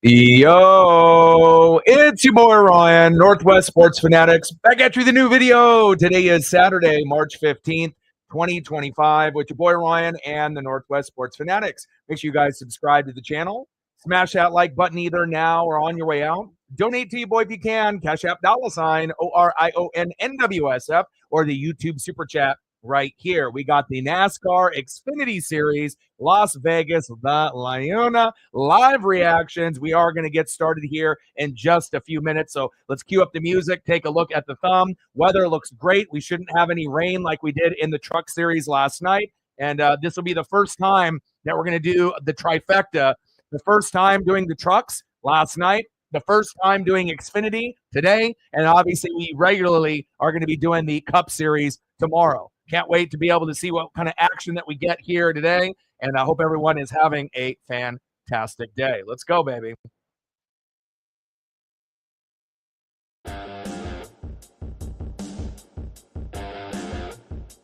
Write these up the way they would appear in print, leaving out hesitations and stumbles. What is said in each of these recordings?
Yo, it's your boy Ryan, Northwest Sports Fanatics, back at you with a new video. Today is Saturday, March 15th, 2025, with your boy Ryan and the Northwest Sports Fanatics. Make sure you guys subscribe to the channel. Smash that like button either now or on your way out. Donate to your boy if you can. Cash App $ ORIONNWSF or the YouTube Super Chat right here. We got the NASCAR Xfinity Series, Las Vegas, the LiUNA live reactions. We are going to get started here in just a few minutes. So let's cue up the music, take a look at the thumb. Weather looks great. We shouldn't have any rain like we did in the Truck Series last night. And this will be the first time that we're going to do the trifecta. The first time doing the trucks last night, the first time doing Xfinity today, and obviously we regularly are going to be doing the Cup Series tomorrow. Can't wait to be able to see what kind of action that we get here today, and I hope everyone is having a fantastic day. Let's go, baby.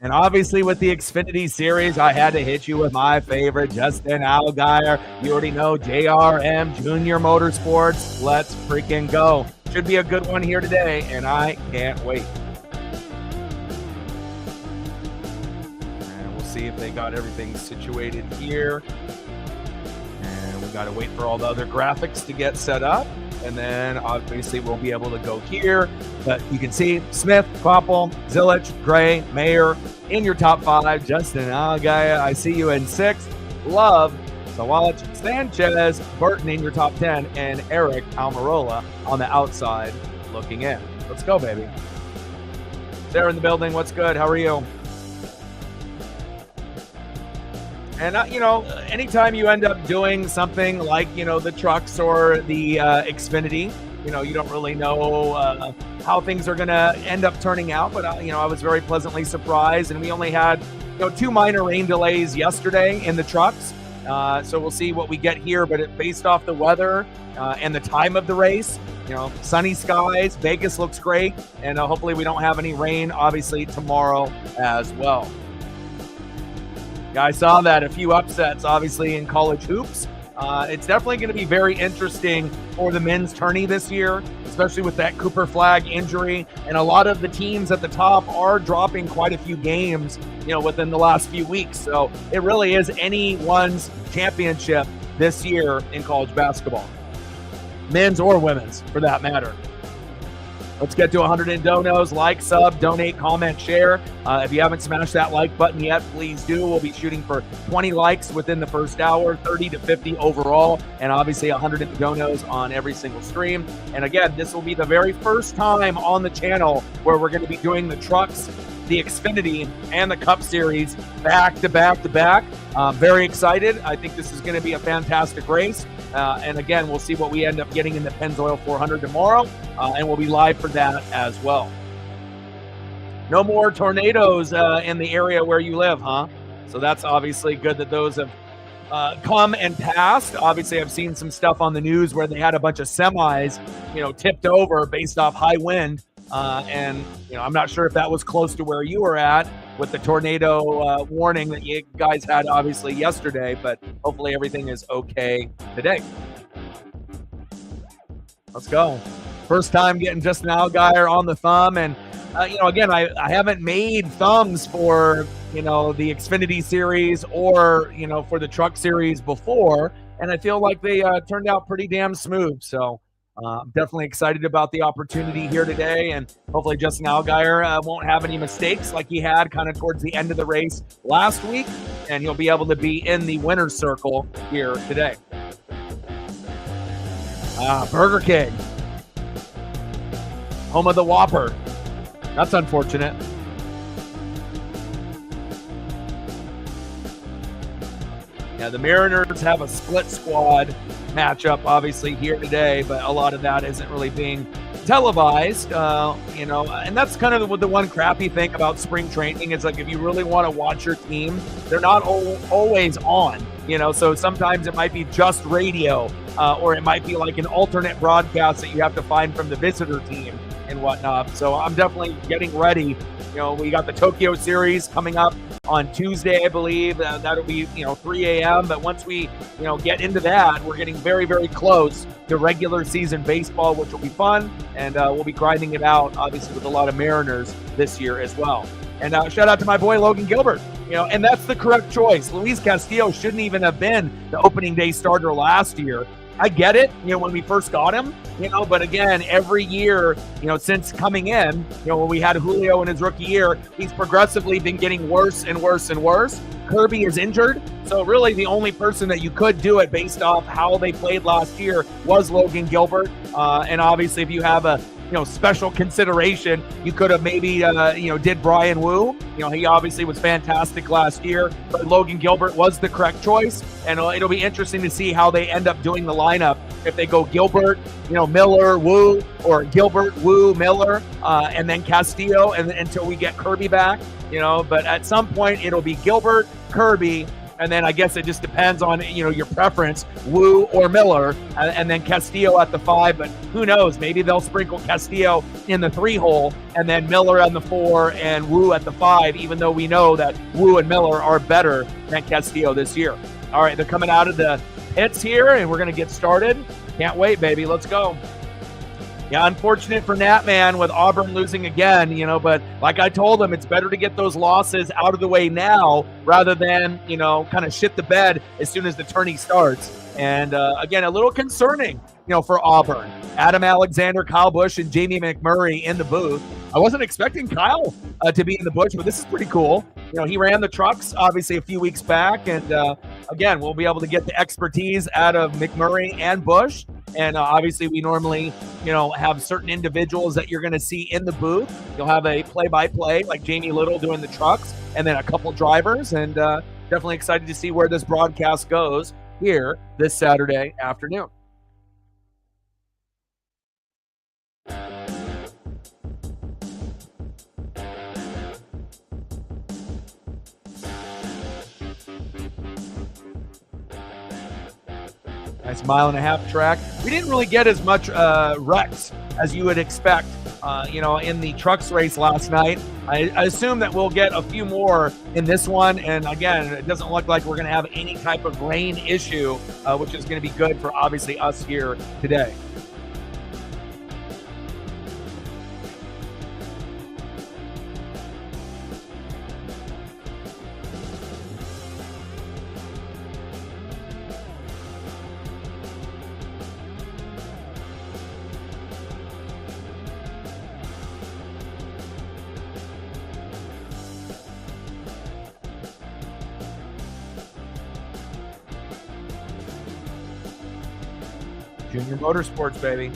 And obviously with the Xfinity Series, I had to hit you with my favorite, Justin Allgaier. You already know JRM, Junior Motorsports. Let's freaking go. Should be a good one here today, and I can't wait. And we'll see if they got everything situated here. And we got to wait for all the other graphics to get set up. And then obviously we'll be able to go here. But you can see Smith, Koppel, Zilich, Gray, Mayer in your top 5. Justin Allgaier, I see you in 6th. Love, Sawalich, Sanchez, Burton in your top 10. And Eric Almirola on the outside looking in. Let's go, baby. Sarah in the building. What's good? How are you? And, anytime you end up doing something like, the trucks or the Xfinity, you don't really know how things are going to end up turning out. But, I was very pleasantly surprised. And we only had, 2 minor rain delays yesterday in the trucks. So we'll see what we get here. But based off the weather and the time of the race, sunny skies, Vegas looks great. And hopefully we don't have any rain, obviously, tomorrow as well. Yeah, I saw that. A few upsets, obviously, in college hoops. It's definitely going to be very interesting for the men's tourney this year, especially with that Cooper Flag injury. And a lot of the teams at the top are dropping quite a few games, within the last few weeks. So it really is anyone's championship this year in college basketball, men's or women's, for that matter. Let's get to 100 in donos. Like, sub, donate, comment, share. If you haven't smashed that like button yet, please do. We'll be shooting for 20 likes within the first hour, 30 to 50 overall, and obviously 100 in donos on every single stream. And again, this will be the very first time on the channel where we're going to be doing the trucks, the Xfinity, and the Cup Series back to back to back. Very excited. I think this is going to be a fantastic race. And again, we'll see what we end up getting in the Pennzoil 400 tomorrow, and we'll be live for that as well. No more tornadoes in the area where you live, huh? So that's obviously good that those have come and passed. Obviously, I've seen some stuff on the news where they had a bunch of semis, tipped over based off high wind. And I'm not sure if that was close to where you were at with the tornado warning that you guys had obviously yesterday, but hopefully everything is okay today. Let's go. First time getting Justin Allgaier on the thumb. And, again, I haven't made thumbs for, the Xfinity Series or, for the Truck Series before. And I feel like they turned out pretty damn smooth. So I'm definitely excited about the opportunity here today, and hopefully Justin Allgaier won't have any mistakes like he had kind of towards the end of the race last week, and he'll be able to be in the winner's circle here today. Burger King, home of the Whopper. That's unfortunate. Yeah, the Mariners have a split squad matchup obviously here today, but a lot of that isn't really being televised, and that's kind of the one crappy thing about spring training. It's like if you really want to watch your team, they're not always on, so sometimes it might be just radio, or it might be like an alternate broadcast that you have to find from the visitor team. and whatnot. So I'm definitely getting ready. We got the Tokyo Series coming up on Tuesday, I believe. That'll be 3 a.m. But once we get into that, we're getting very, very close to regular season baseball, which will be fun, and we'll be grinding it out, obviously, with a lot of Mariners this year as well. And shout out to my boy Logan Gilbert. And that's the correct choice. Luis Castillo shouldn't even have been the opening day starter last year. I get it, when we first got him, but again, every year, since coming in, when we had Julio in his rookie year, he's progressively been getting worse and worse and worse. Kirby is injured, so really the only person that you could do it based off how they played last year was Logan Gilbert. And obviously, if you have a special consideration, you could have maybe did Brian Wu. He obviously was fantastic last year, but Logan Gilbert was the correct choice, and it'll be interesting to see how they end up doing the lineup. If they go Gilbert, Miller, Wu, or Gilbert, Wu, Miller, and then Castillo, and until we get Kirby back. But at some point it'll be Gilbert, Kirby, and then I guess it just depends on, your preference, Wu or Miller, and then Castillo at the 5. But who knows? Maybe they'll sprinkle Castillo in the 3 hole and then Miller on the 4 and Wu at the 5, even though we know that Wu and Miller are better than Castillo this year. All right, they're coming out of the pits here, and we're going to get started. Can't wait, baby. Let's go. Yeah, unfortunate for Nat, man, with Auburn losing again, but like I told him, it's better to get those losses out of the way now rather than, kind of shit the bed as soon as the tourney starts. And again, a little concerning, for Auburn. Adam Alexander, Kyle Busch, and Jamie McMurray in the booth. I wasn't expecting Kyle to be in the Busch, but this is pretty cool. He ran the trucks, obviously, a few weeks back. And again, we'll be able to get the expertise out of McMurray and Busch. And obviously, we normally, have certain individuals that you're going to see in the booth. You'll have a play-by-play, like Jamie Little doing the trucks, and then a couple drivers. And definitely excited to see where this broadcast goes here this Saturday afternoon. Nice 1.5-mile track. We didn't really get as much wrecks as you would expect, in the trucks race last night. I assume that we'll get a few more in this one. And again, it doesn't look like we're going to have any type of rain issue, which is going to be good for obviously us here today. Junior Motorsports, baby.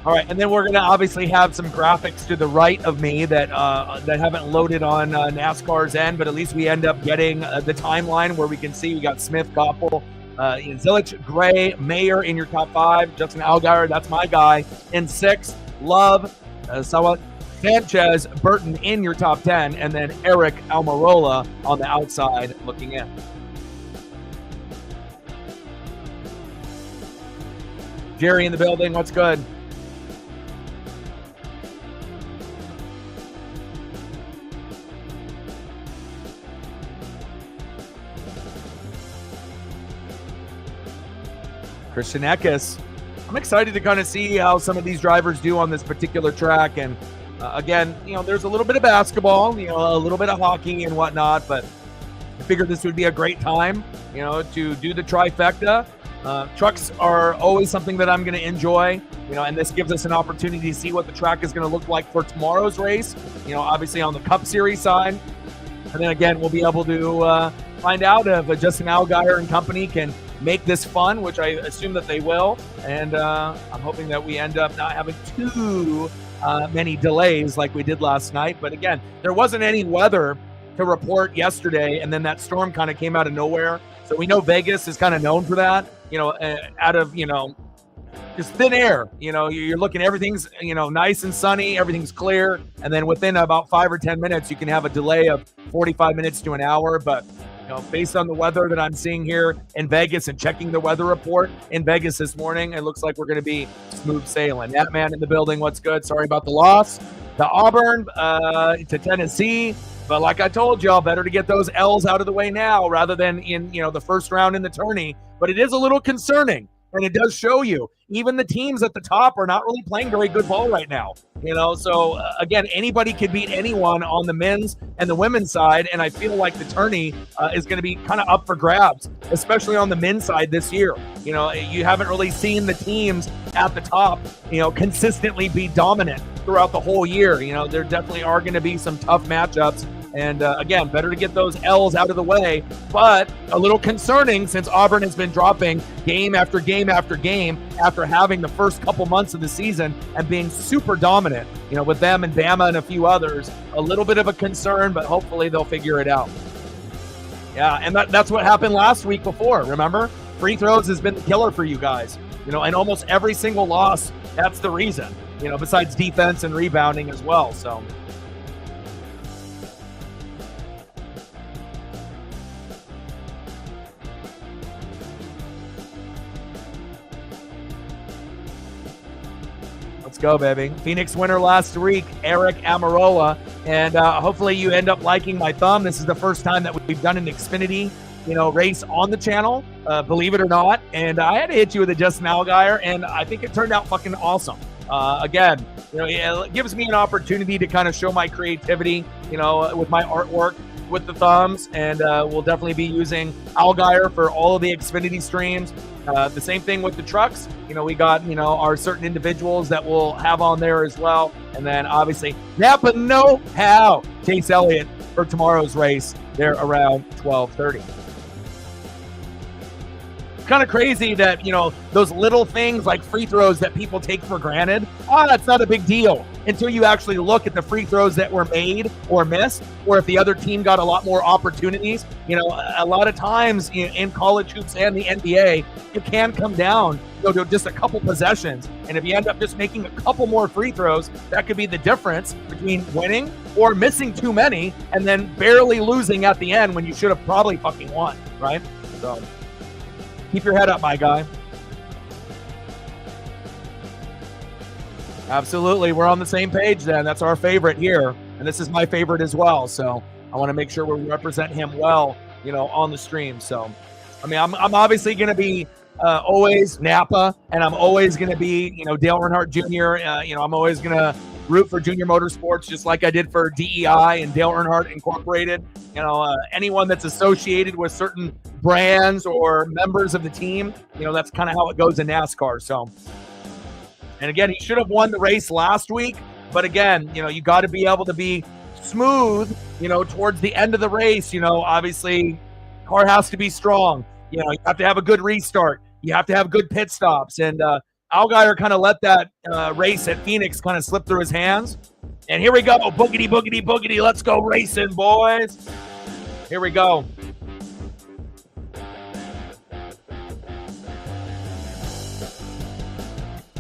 All right, and then we're going to obviously have some graphics to the right of me that haven't loaded on NASCAR's end, but at least we end up getting the timeline where we can see we got Smith, Goppel, Zilich, Gray, Mayer in your top 5, Justin Allgaier, that's my guy, in 6th, Love, Sawat, Sanchez, Burton in your top 10, and then Eric Almirola on the outside looking in. Jerry in the building, what's good? Christian Eckes. I'm excited to kind of see how some of these drivers do on this particular track. And again, there's a little bit of basketball, a little bit of hockey and whatnot, but I figured this would be a great time, to do the trifecta. Trucks are always something that I'm going to enjoy, and this gives us an opportunity to see what the track is going to look like for tomorrow's race, obviously on the Cup Series side. And then again, we'll be able to find out if Justin Allgaier and company can make this fun, which I assume that they will. And I'm hoping that we end up not having too many delays like we did last night. But again, there wasn't any weather to report yesterday, and then that storm kind of came out of nowhere. So we know Vegas is kind of known for that. Out of, just thin air, you're looking, everything's, nice and sunny, everything's clear. And then within about 5 or 10 minutes, you can have a delay of 45 minutes to an hour. But Based on the weather that I'm seeing here in Vegas and checking the weather report in Vegas this morning, it looks like we're going to be smooth sailing. That man in the building, what's good? Sorry about the loss to Auburn, to Tennessee. But like I told y'all, better to get those L's out of the way now rather than in, the first round in the tourney. But it is a little concerning, and it does show you even the teams at the top are not really playing very good ball right now. So again, anybody could beat anyone on the men's and the women's side, and I feel like the tourney is going to be kind of up for grabs, especially on the men's side this year. You haven't really seen the teams at the top, consistently be dominant throughout the whole year. There definitely are going to be some tough matchups. And again, better to get those L's out of the way, but a little concerning since Auburn has been dropping game after game after game after having the first couple months of the season and being super dominant, with them and Bama and a few others. A little bit of a concern, but hopefully they'll figure it out. Yeah, and that's what happened last week before, remember? Free throws has been the killer for you guys, and almost every single loss, that's the reason, besides defense and rebounding as well, so. Let's go, baby. Phoenix winner last week, Eric Amarola. And hopefully you end up liking my thumb. This is the first time that we've done an Xfinity, race on the channel, believe it or not. And I had to hit you with a Justin Allgaier, and I think it turned out fucking awesome. Again, it gives me an opportunity to kind of show my creativity, with my artwork with the thumbs, and we'll definitely be using Allgaier for all of the Xfinity streams. The same thing with the trucks. We got, our certain individuals that we'll have on there as well. And then obviously Napa Know-How, Chase Elliott for tomorrow's race. They're around 12:30. Kind of crazy that, those little things like free throws that people take for granted, that's not a big deal until you actually look at the free throws that were made or missed, or if the other team got a lot more opportunities. A lot of times in college hoops and the NBA, it can come down to just a couple possessions. And if you end up just making a couple more free throws, that could be the difference between winning or missing too many and then barely losing at the end when you should have probably fucking won, right? So keep your head up, my guy. Absolutely. We're on the same page then. That's our favorite here. And this is my favorite as well. So I want to make sure we represent him well, on the stream. So, I'm obviously going to be always Napa, and I'm always going to be, Dale Earnhardt Jr. I'm always going to root for Junior Motorsports, just like I did for DEI and Dale Earnhardt Incorporated. Anyone that's associated with certain brands or members of the team, that's kind of how it goes in NASCAR. So, and again, he should have won the race last week, but again, you got to be able to be smooth, towards the end of the race. Obviously, car has to be strong. You have to have a good restart. You have to have good pit stops. And Allgaier kind of let that race at Phoenix kind of slip through his hands. And here we go. Boogity, boogity, boogity. Let's go racing, boys. Here we go.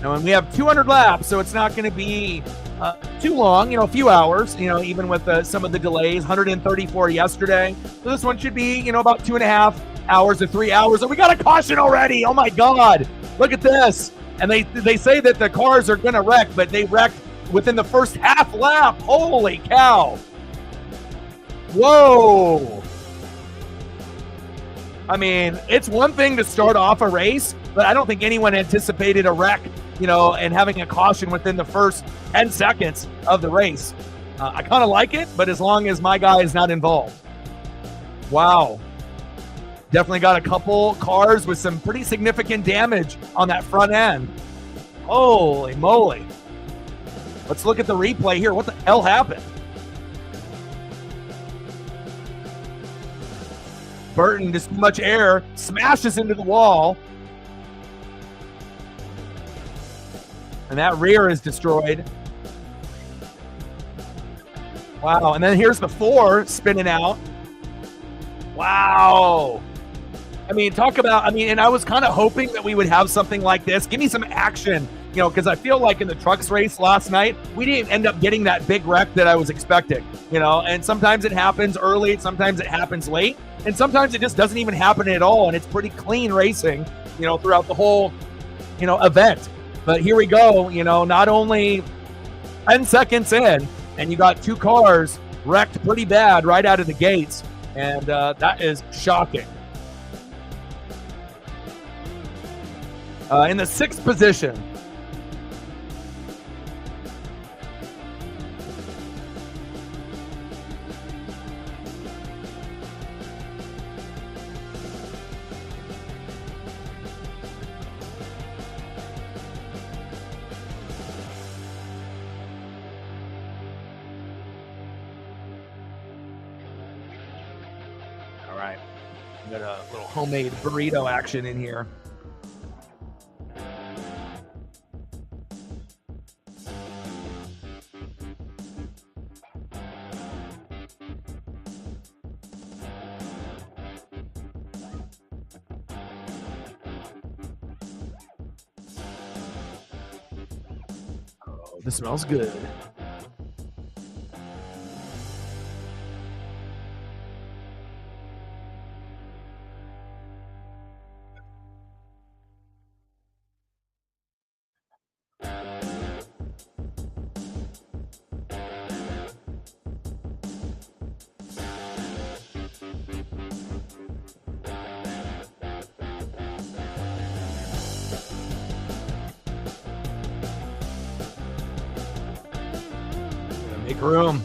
And we have 200 laps, so it's not going to be too long, a few hours, even with some of the delays, 134 yesterday. So this one should be, about 2.5 hours to 3 hours. And we got a caution already. Oh my God. Look at this. And they say that the cars are going to wreck, but they wrecked within the first half lap. Holy cow. Whoa. It's one thing to start off a race, but I don't think anyone anticipated a wreck, and having a caution within the first 10 seconds of the race. I kind of like it, but as long as my guy is not involved. Wow. Definitely got a couple cars with some pretty significant damage on that front end. Holy moly. Let's look at the replay here. What the hell happened? Burton, just too much air, smashes into the wall. And that rear is destroyed. Wow, and then here's the 4 spinning out. Wow. Talk about, and I was kind of hoping that we would have something like this. Give me some action because I feel like in the trucks race last night, we didn't end up getting that big wreck that I was expecting, and sometimes it happens early, sometimes it happens late, and sometimes it just doesn't even happen at all, and it's pretty clean racing, throughout the whole, event. But here we go, not only 10 seconds in, and you got two cars wrecked pretty bad right out of the gates, and that is shocking. In the 6th position, all right, we got a little homemade burrito action in here. This smells good. Make room.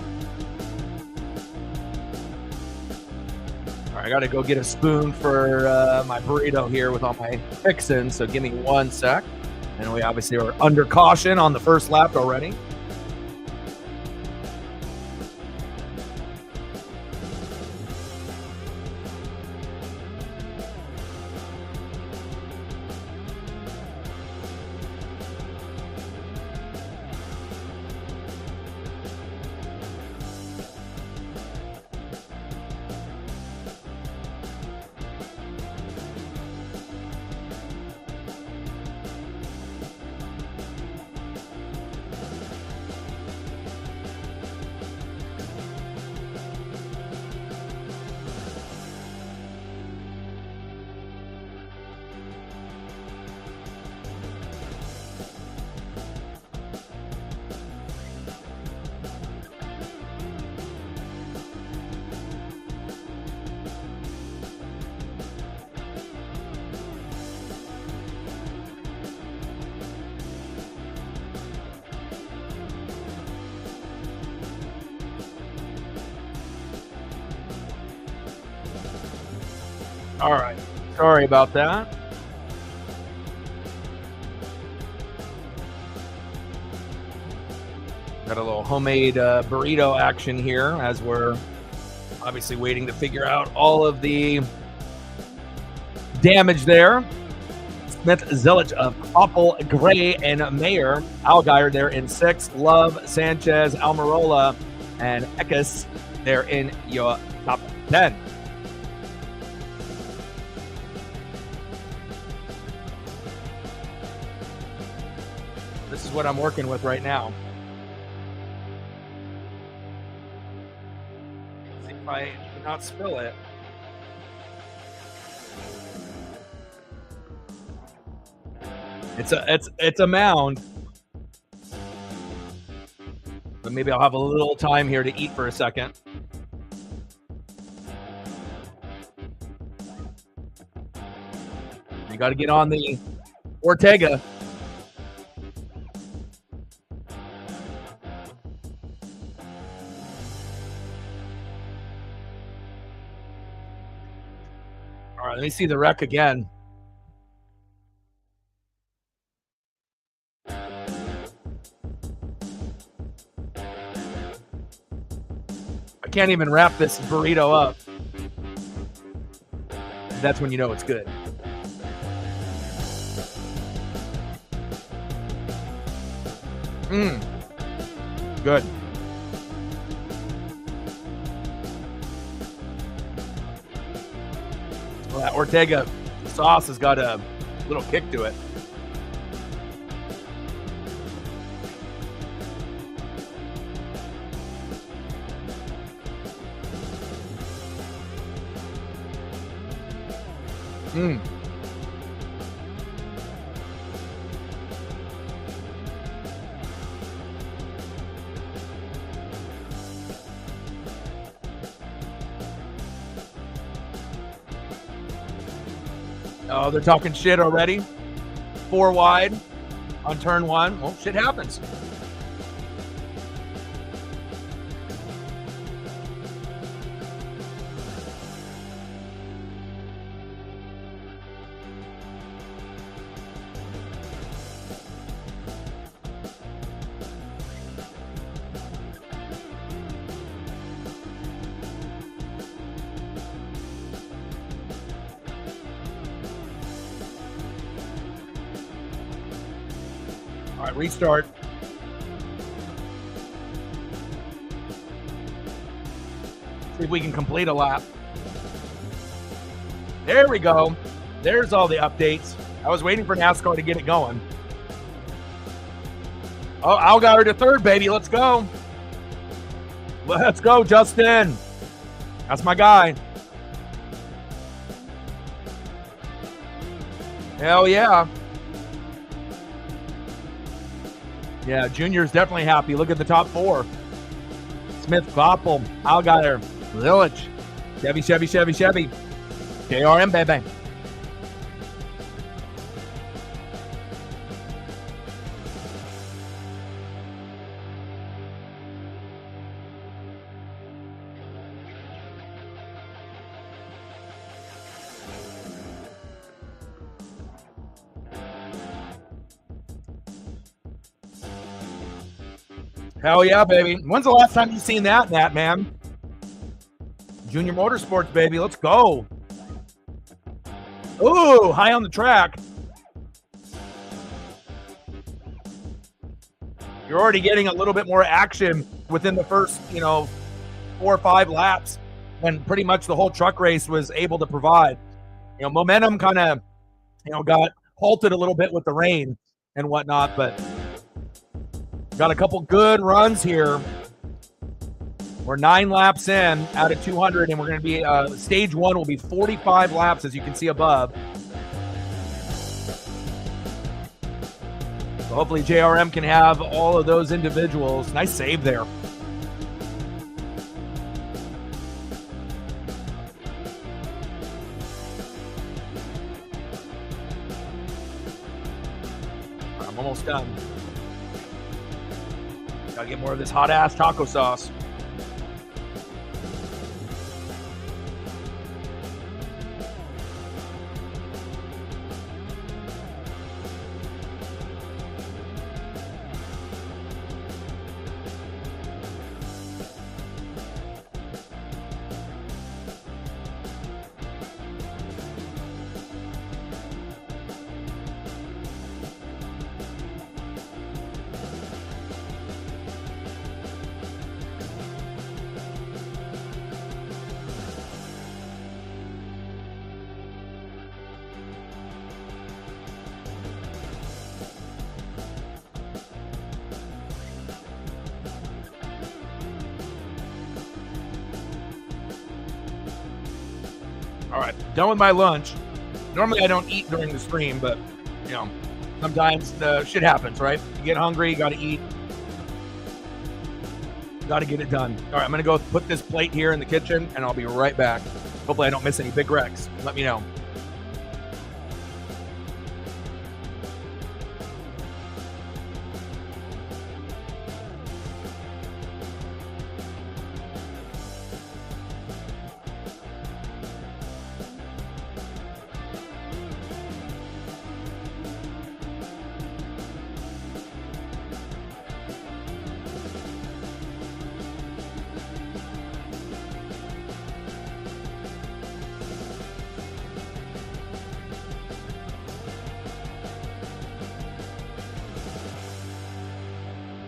All right, I got to go get a spoon for my burrito here with all my fixins, so give me 1 sec. And we obviously are under caution on the first lap already. All right, sorry about that. Got a little homemade burrito action here as we're obviously waiting to figure out all of the damage there. Smith, Zelich of Koppel, Gray, and Mayer. Allgaier there in 6th. Love, Sanchez, Almirola, and Eckes there in your top 10. This is what I'm working with right now. See if I do not spill it. It's a mound. But maybe I'll have a little time here to eat for a second. You got to get on the Ortega. All right, let me see the wreck again. I can't even wrap this burrito up. That's when you know it's good. Good. Well, that Ortega sauce has got a little kick to it. Mm. Oh, they're talking shit already. 4 wide on turn 1. Well, shit happens. All right, restart. See if we can complete a lap. There we go. There's all the updates. I was waiting for NASCAR to get it going. Oh, Allgaier to third, baby. Let's go. Let's go, Justin. That's my guy. Hell yeah. Yeah, Junior's definitely happy. Look at the top 4. Smith, Koppel, Allgaier, Village, Chevy. JRM, baby. Hell yeah, baby. When's the last time you seen that, man? Junior Motorsports, baby. Let's go. Ooh, high on the track. You're already getting a little bit more action within the first, 4 or 5 laps when pretty much the whole truck race was able to provide. Momentum kind of, got halted a little bit with the rain and whatnot, but got a couple good runs here. We're 9 laps in out of 200, and we're going to be stage 1 will be 45 laps, as you can see above. So hopefully JRM can have all of those individuals. Nice save there. I'm almost done. Gotta get more of this hot ass taco sauce. All right, done with my lunch. Normally I don't eat during the stream, but, sometimes shit happens, right? You get hungry, you got to eat. Got to get it done. All right, I'm going to go put this plate here in the kitchen, and I'll be right back. Hopefully I don't miss any big wrecks. Let me know.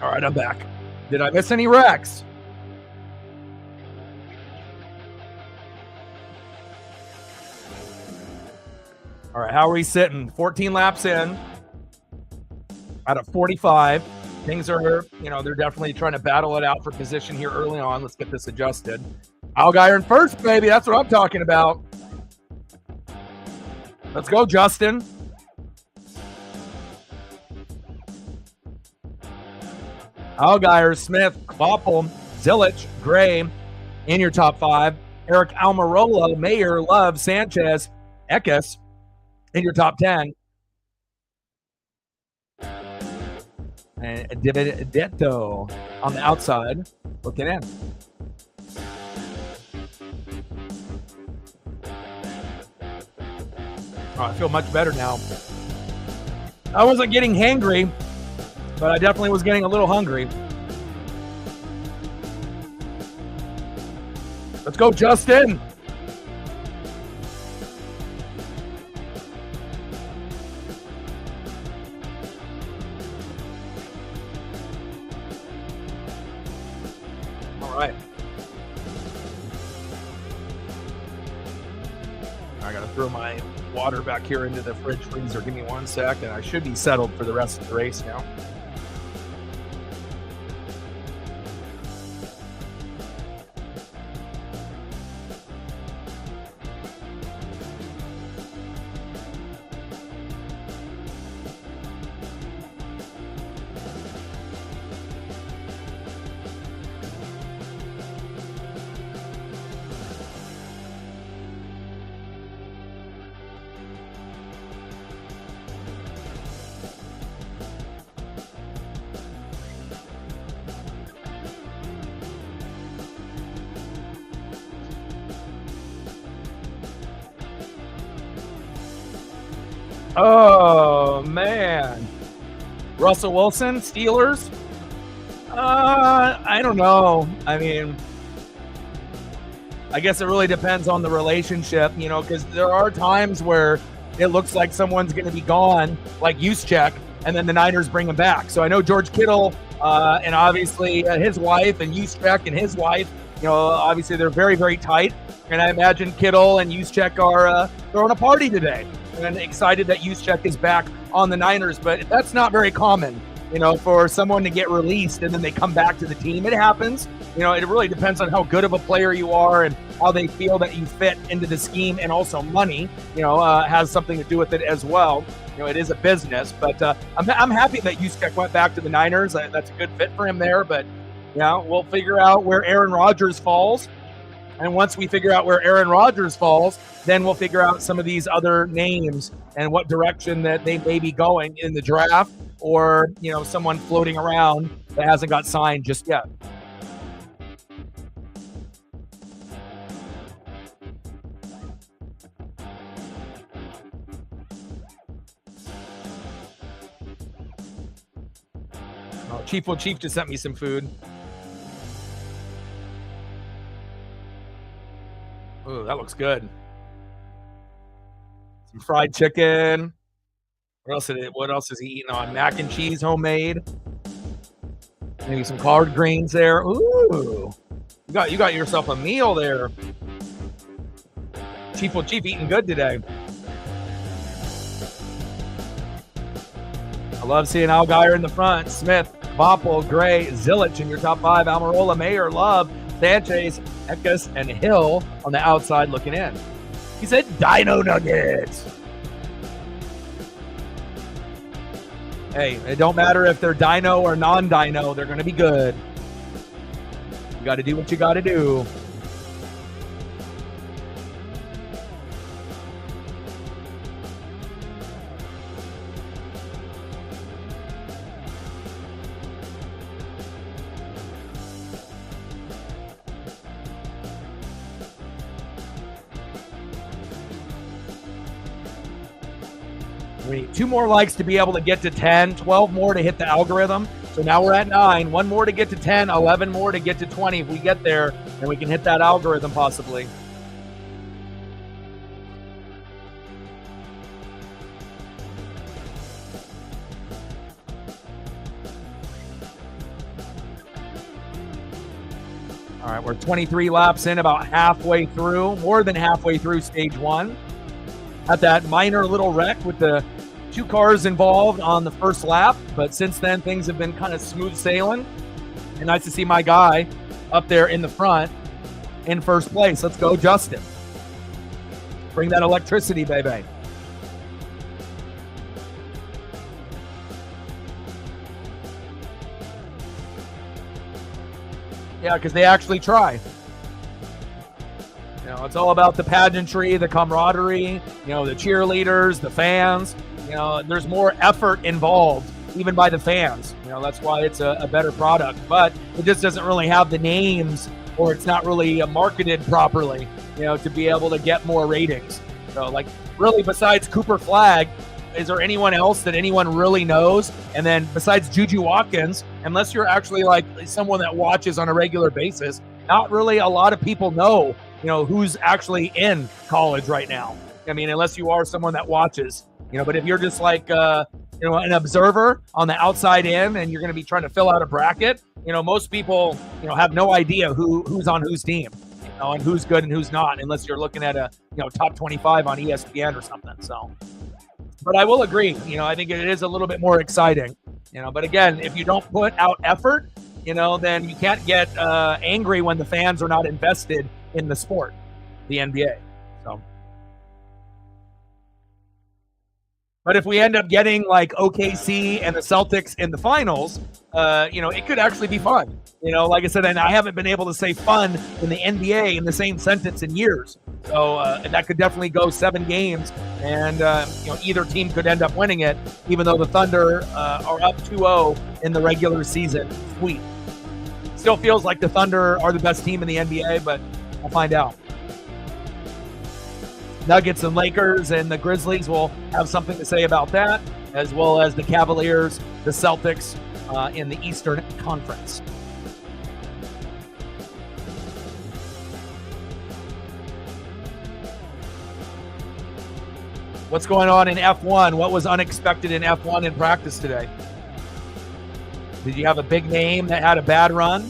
All right, I'm back. Did I miss any wrecks? All right, how are we sitting? 14 laps in out of 45. Things are, they're definitely trying to battle it out for position here early on. Let's get this adjusted. Allgaier in first, baby. That's what I'm talking about. Let's go, Justin. Allgaier, Smith, Boppel, Zilich, Gray in your top 5. Eric Almirola, Mayer, Love, Sanchez, Eckes in your top 10. And Dividetto on the outside, looking in. Oh, I feel much better now. I wasn't getting hangry, but I definitely was getting a little hungry. Let's go, Justin. All right. I got to throw my water back here into the fridge freezer. Give me 1 sec, and I should be settled for the rest of the race now. Oh, man. Russell Wilson, Steelers? I don't know. I mean, I guess it really depends on the relationship, you know, because there are times where it looks like someone's going to be gone, like Juszczyk, and then the Niners bring him back. So I know George Kittle and obviously his wife and Juszczyk and his wife, you know, obviously they're very, very tight. And I imagine Kittle and Juszczyk are throwing a party today. And excited that Juszczyk is back on the Niners, but that's not very common, you know, for someone to get released and then they come back to the team. It happens. You know, it really depends on how good of a player you are and how they feel that you fit into the scheme, and also money, you know, has something to do with it as well. You know, it is a business, but I'm happy that Juszczyk went back to the Niners. That's a good fit for him there, but yeah, we'll figure out where Aaron Rodgers falls. And once we figure out where Aaron Rodgers falls, then we'll figure out some of these other names and what direction that they may be going in the draft, or, you know, someone floating around that hasn't got signed just yet. Oh, Chief just sent me some food. Ooh, that looks good. Some fried chicken. What else is he eating on? Mac and cheese, homemade. Maybe some collard greens there. Ooh, you got yourself a meal there. Chief eating good today. I love seeing Allgaier in the front. Smith, Boppel, Gray, Zilich in your top 5. Almirola, Mayer, Love, Sanchez, Eckes, and Hill on the outside looking in. He said Dino Nuggets. Hey, it don't matter if they're dino or non-dino. They're going to be good. You got to do what you got to do. We need 2 more likes to be able to get to 10, 12 more to hit the algorithm. So now we're at 9, 1 more to get to 10, 11 more to get to 20. If we get there, then we can hit that algorithm possibly. All right, we're 23 laps in, about halfway through, more than halfway through stage 1. Had that minor little wreck with the 2 cars involved on the first lap, but since then things have been kind of smooth sailing, and nice to see my guy up there in the front in first place. Let's go, Justin. Bring that electricity, baby. Yeah, because they actually try. You know, it's all about the pageantry, the camaraderie, you know, the cheerleaders, the fans. You know, there's more effort involved, even by the fans. You know, that's why it's a better product. But it just doesn't really have the names, or it's not really marketed properly, you know, to be able to get more ratings. So, like, really, besides Cooper Flagg, is there anyone else that anyone really knows? And then besides Juju Watkins, unless you're actually like someone that watches on a regular basis, not really a lot of people know, you know, who's actually in college right now. I mean, unless you are someone that watches, you know, but if you're just like, you know, an observer on the outside in, and you're going to be trying to fill out a bracket, you know, most people, you know, have no idea who's on whose team, you know, and who's good and who's not, unless you're looking at a, you know, top 25 on ESPN or something. So, but I will agree, you know, I think it is a little bit more exciting, you know, but again, if you don't put out effort, you know, then you can't get angry when the fans are not invested in the sport, the NBA. So, but if we end up getting like OKC and the Celtics in the finals, you know, it could actually be fun. You know, like I said, and I haven't been able to say fun in the NBA in the same sentence in years. So that could definitely go 7 games, and you know, either team could end up winning it, even though the Thunder are up 2-0 in the regular season sweep. Still feels like the Thunder are the best team in the NBA, but we'll find out. Nuggets and Lakers and the Grizzlies will have something to say about that, as well as the Cavaliers, the Celtics in the Eastern Conference. What's going on in F1? What was unexpected in F1 in practice today? Did you have a big name that had a bad run?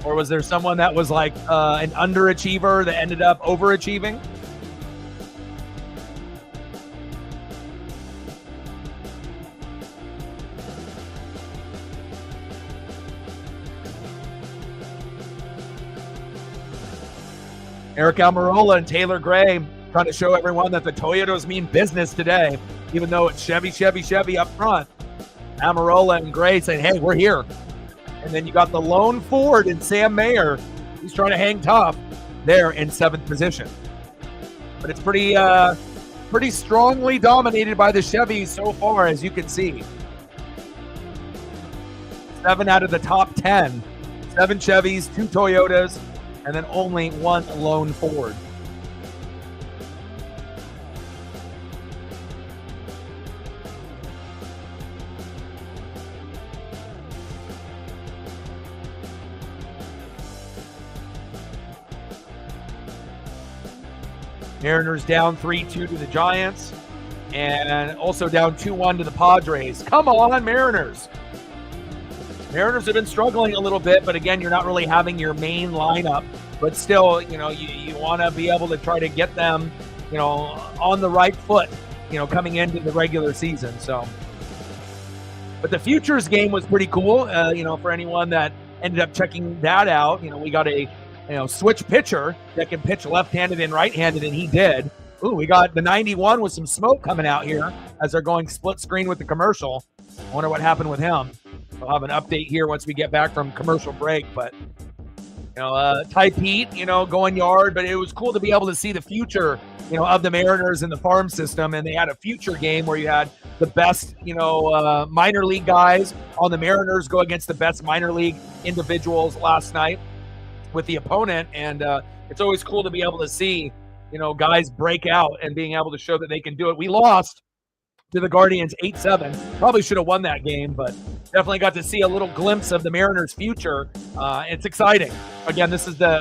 Or was there someone that was like an underachiever that ended up overachieving? Eric Almirola and Taylor Gray trying to show everyone that the Toyotas mean business today, even though it's Chevy, Chevy, Chevy up front. Almirola and Gray saying, hey, we're here. And then you got the lone Ford and Sam Mayer. He's trying to hang tough there in 7th position. But it's pretty strongly dominated by the Chevys so far, as you can see. 7 out of the top 10. 7 Chevys, 2 Toyotas, and then only 1 lone Ford. Mariners down 3-2 to the Giants, and also down 2-1 to the Padres. Come on, Mariners. Mariners have been struggling a little bit, but again, you're not really having your main lineup. But still, you know, you want to be able to try to get them, you know, on the right foot, you know, coming into the regular season. So, but the futures game was pretty cool, you know, for anyone that ended up checking that out. You know, we got a switch pitcher that can pitch left-handed and right-handed, and he did. Ooh, we got the 91 with some smoke coming out here as they're going split screen with the commercial. I wonder what happened with him. We'll have an update here once we get back from commercial break, but you know, Ty Pete, you know, going yard, but it was cool to be able to see the future, you know, of the Mariners in the farm system, and they had a future game where you had the best, you know, minor league guys on the Mariners go against the best minor league individuals last night with the opponent, and it's always cool to be able to see, you know, guys break out and being able to show that they can do it. We lost to the Guardians 8-7. Probably should have won that game, but definitely got to see a little glimpse of the Mariners' future. It's exciting. Again,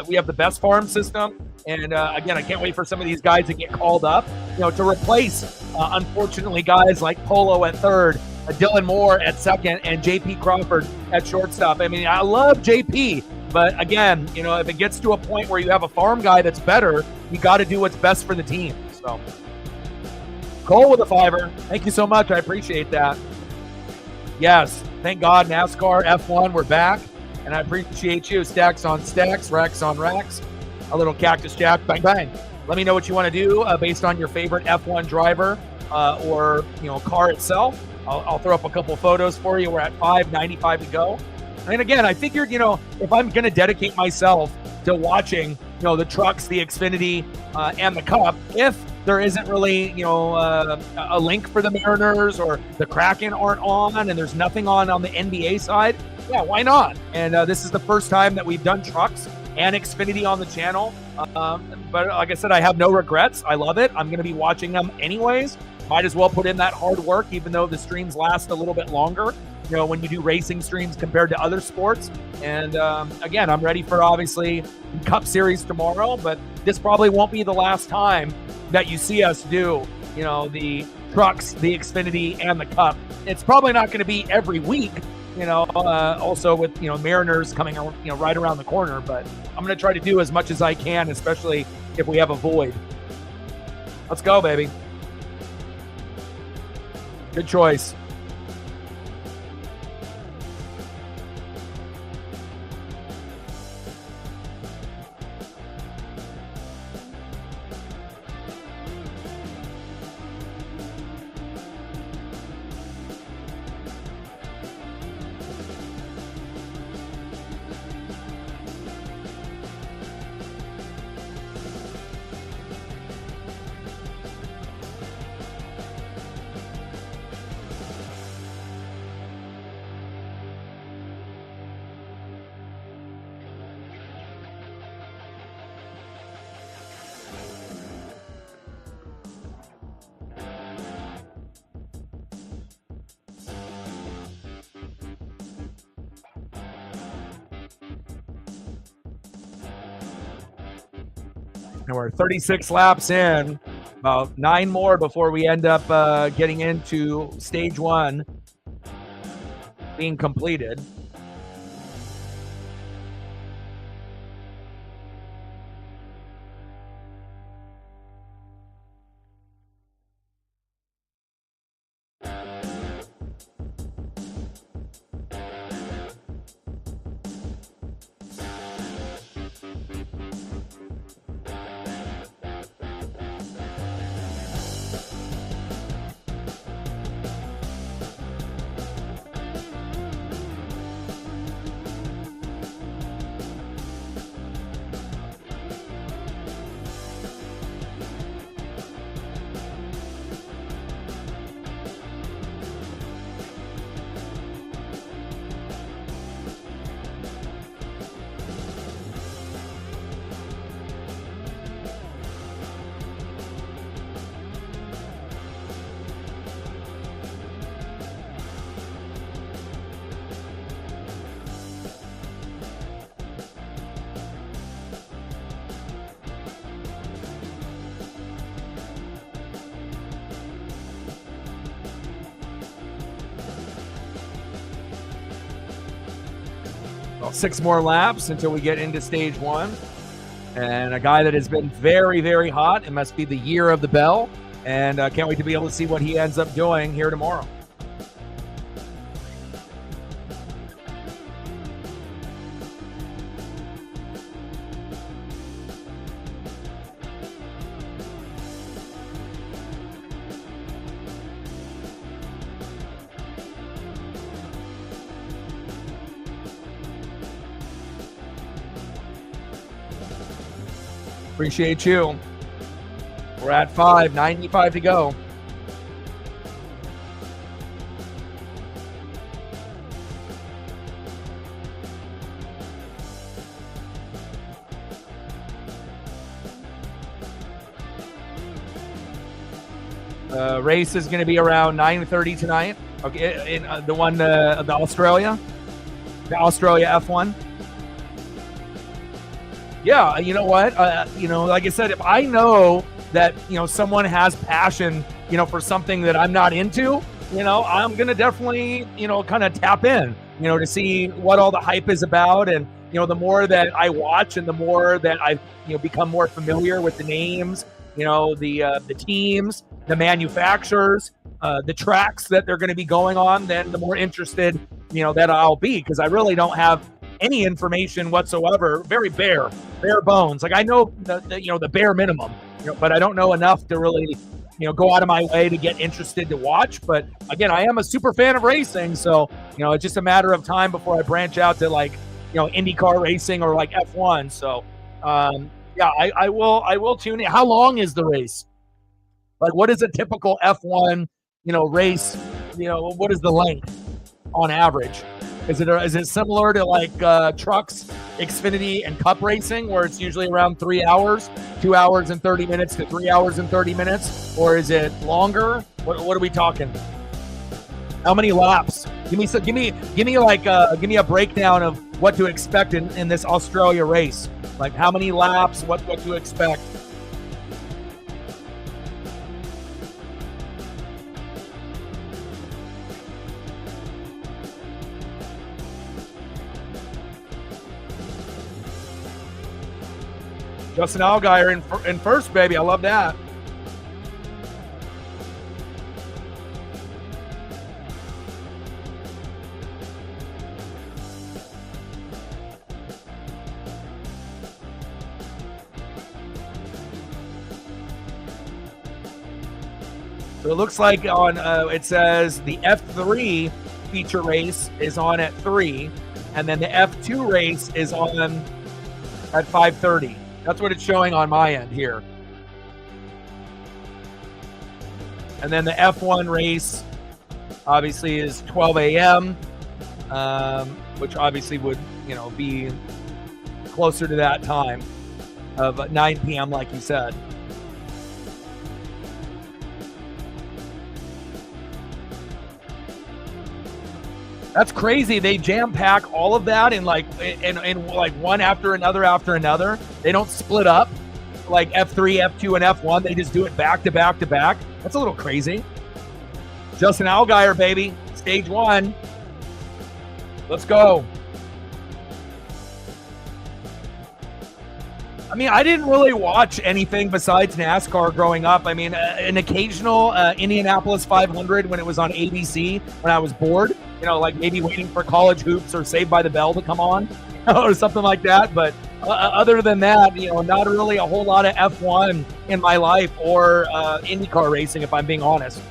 we have the best farm system, and again, I can't wait for some of these guys to get called up, you know, to replace, unfortunately, guys like Polo at third, Dylan Moore at second, and JP Crawford at shortstop. I mean, I love JP, but again, you know, if it gets to a point where you have a farm guy that's better, you got to do what's best for the team. So, Cole with a $5. Thank you so much. I appreciate that. Yes, thank God, NASCAR F1, we're back, and I appreciate you. Stacks on stacks, racks on racks. A little Cactus Jack, bang, bang. Let me know what you want to do based on your favorite F1 driver or, you know, car itself. I'll throw up a couple photos for you. We're at 5:95 to go. And again, I figured, if I'm going to dedicate myself to watching, the trucks, the Xfinity, and the Cup, if there isn't really, a link for the Mariners or the Kraken aren't on, and there's nothing on the NBA side, yeah, why not? And this is the first time that we've done trucks and Xfinity on the channel. But like I said, I have no regrets. I love it. I'm going to be watching them anyways. Might as well put in that hard work, even though the streams last a little bit longer, when you do racing streams compared to other sports. And again, I'm ready for obviously Cup Series tomorrow, but this probably won't be the last time that you see us do, the trucks, the Xfinity, and the Cup. It's probably not going to be every week, also with, Mariners coming, right around the corner, but I'm going to try to do as much as I can, especially if we have a void. Let's go, baby. Good choice. And we're 36 laps in, about 9 more before we end up getting into stage 1 being completed. Well, 6 more laps until we get into stage 1. And a guy that has been very, very hot. It must be the year of the bell. And can't wait to be able to see what he ends up doing here tomorrow. Appreciate you. We're at 5:95 to go. Race is going to be around 9:30 tonight. Okay, in the Australia F1. Yeah, you know what? Like I said, if I know that, someone has passion, for something that I'm not into, I'm going to definitely, kind of tap in, to see what all the hype is about. And, the more that I watch and the more that I, become more familiar with the names, the teams, the manufacturers, the tracks that they're going to be going on, then the more interested, that I'll be, because I really don't have any information whatsoever. Very bare bones. Like I know the bare minimum, but I don't know enough to really go out of my way to get interested to watch. But again, I am a super fan of racing, so it's just a matter of time before I branch out to IndyCar racing or like F1. So yeah, I will tune in. How long is the race? Like, what is a typical F1 race? What is the length on average? Is it similar to like trucks, Xfinity, and Cup racing, where it's usually around 3 hours, 2 hours and 30 minutes to 3 hours and 30 minutes, or is it longer? What are we talking? How many laps? Give me a breakdown of what to expect in this Australia race. Like, how many laps? What to expect? Justin Allgaier in first, baby. I love that. So it looks like on it says the F3 feature race is on at 3, and then the F2 race is on at 5:30. That's what it's showing on my end here. And then the F1 race obviously is 12 a.m., which obviously would, be closer to that time of 9 p.m., like you said. That's crazy. They jam pack all of that in like one after another. They don't split up like F3, F2, and F1. They just do it back to back to back. That's a little crazy. Justin Allgaier, baby. Stage 1. Let's go. I mean, I didn't really watch anything besides NASCAR growing up. I mean, an occasional Indianapolis 500 when it was on ABC when I was bored. Like maybe waiting for College Hoops or Saved by the Bell to come on or something like that. But other than that, not really a whole lot of F1 in my life or IndyCar racing, if I'm being honest.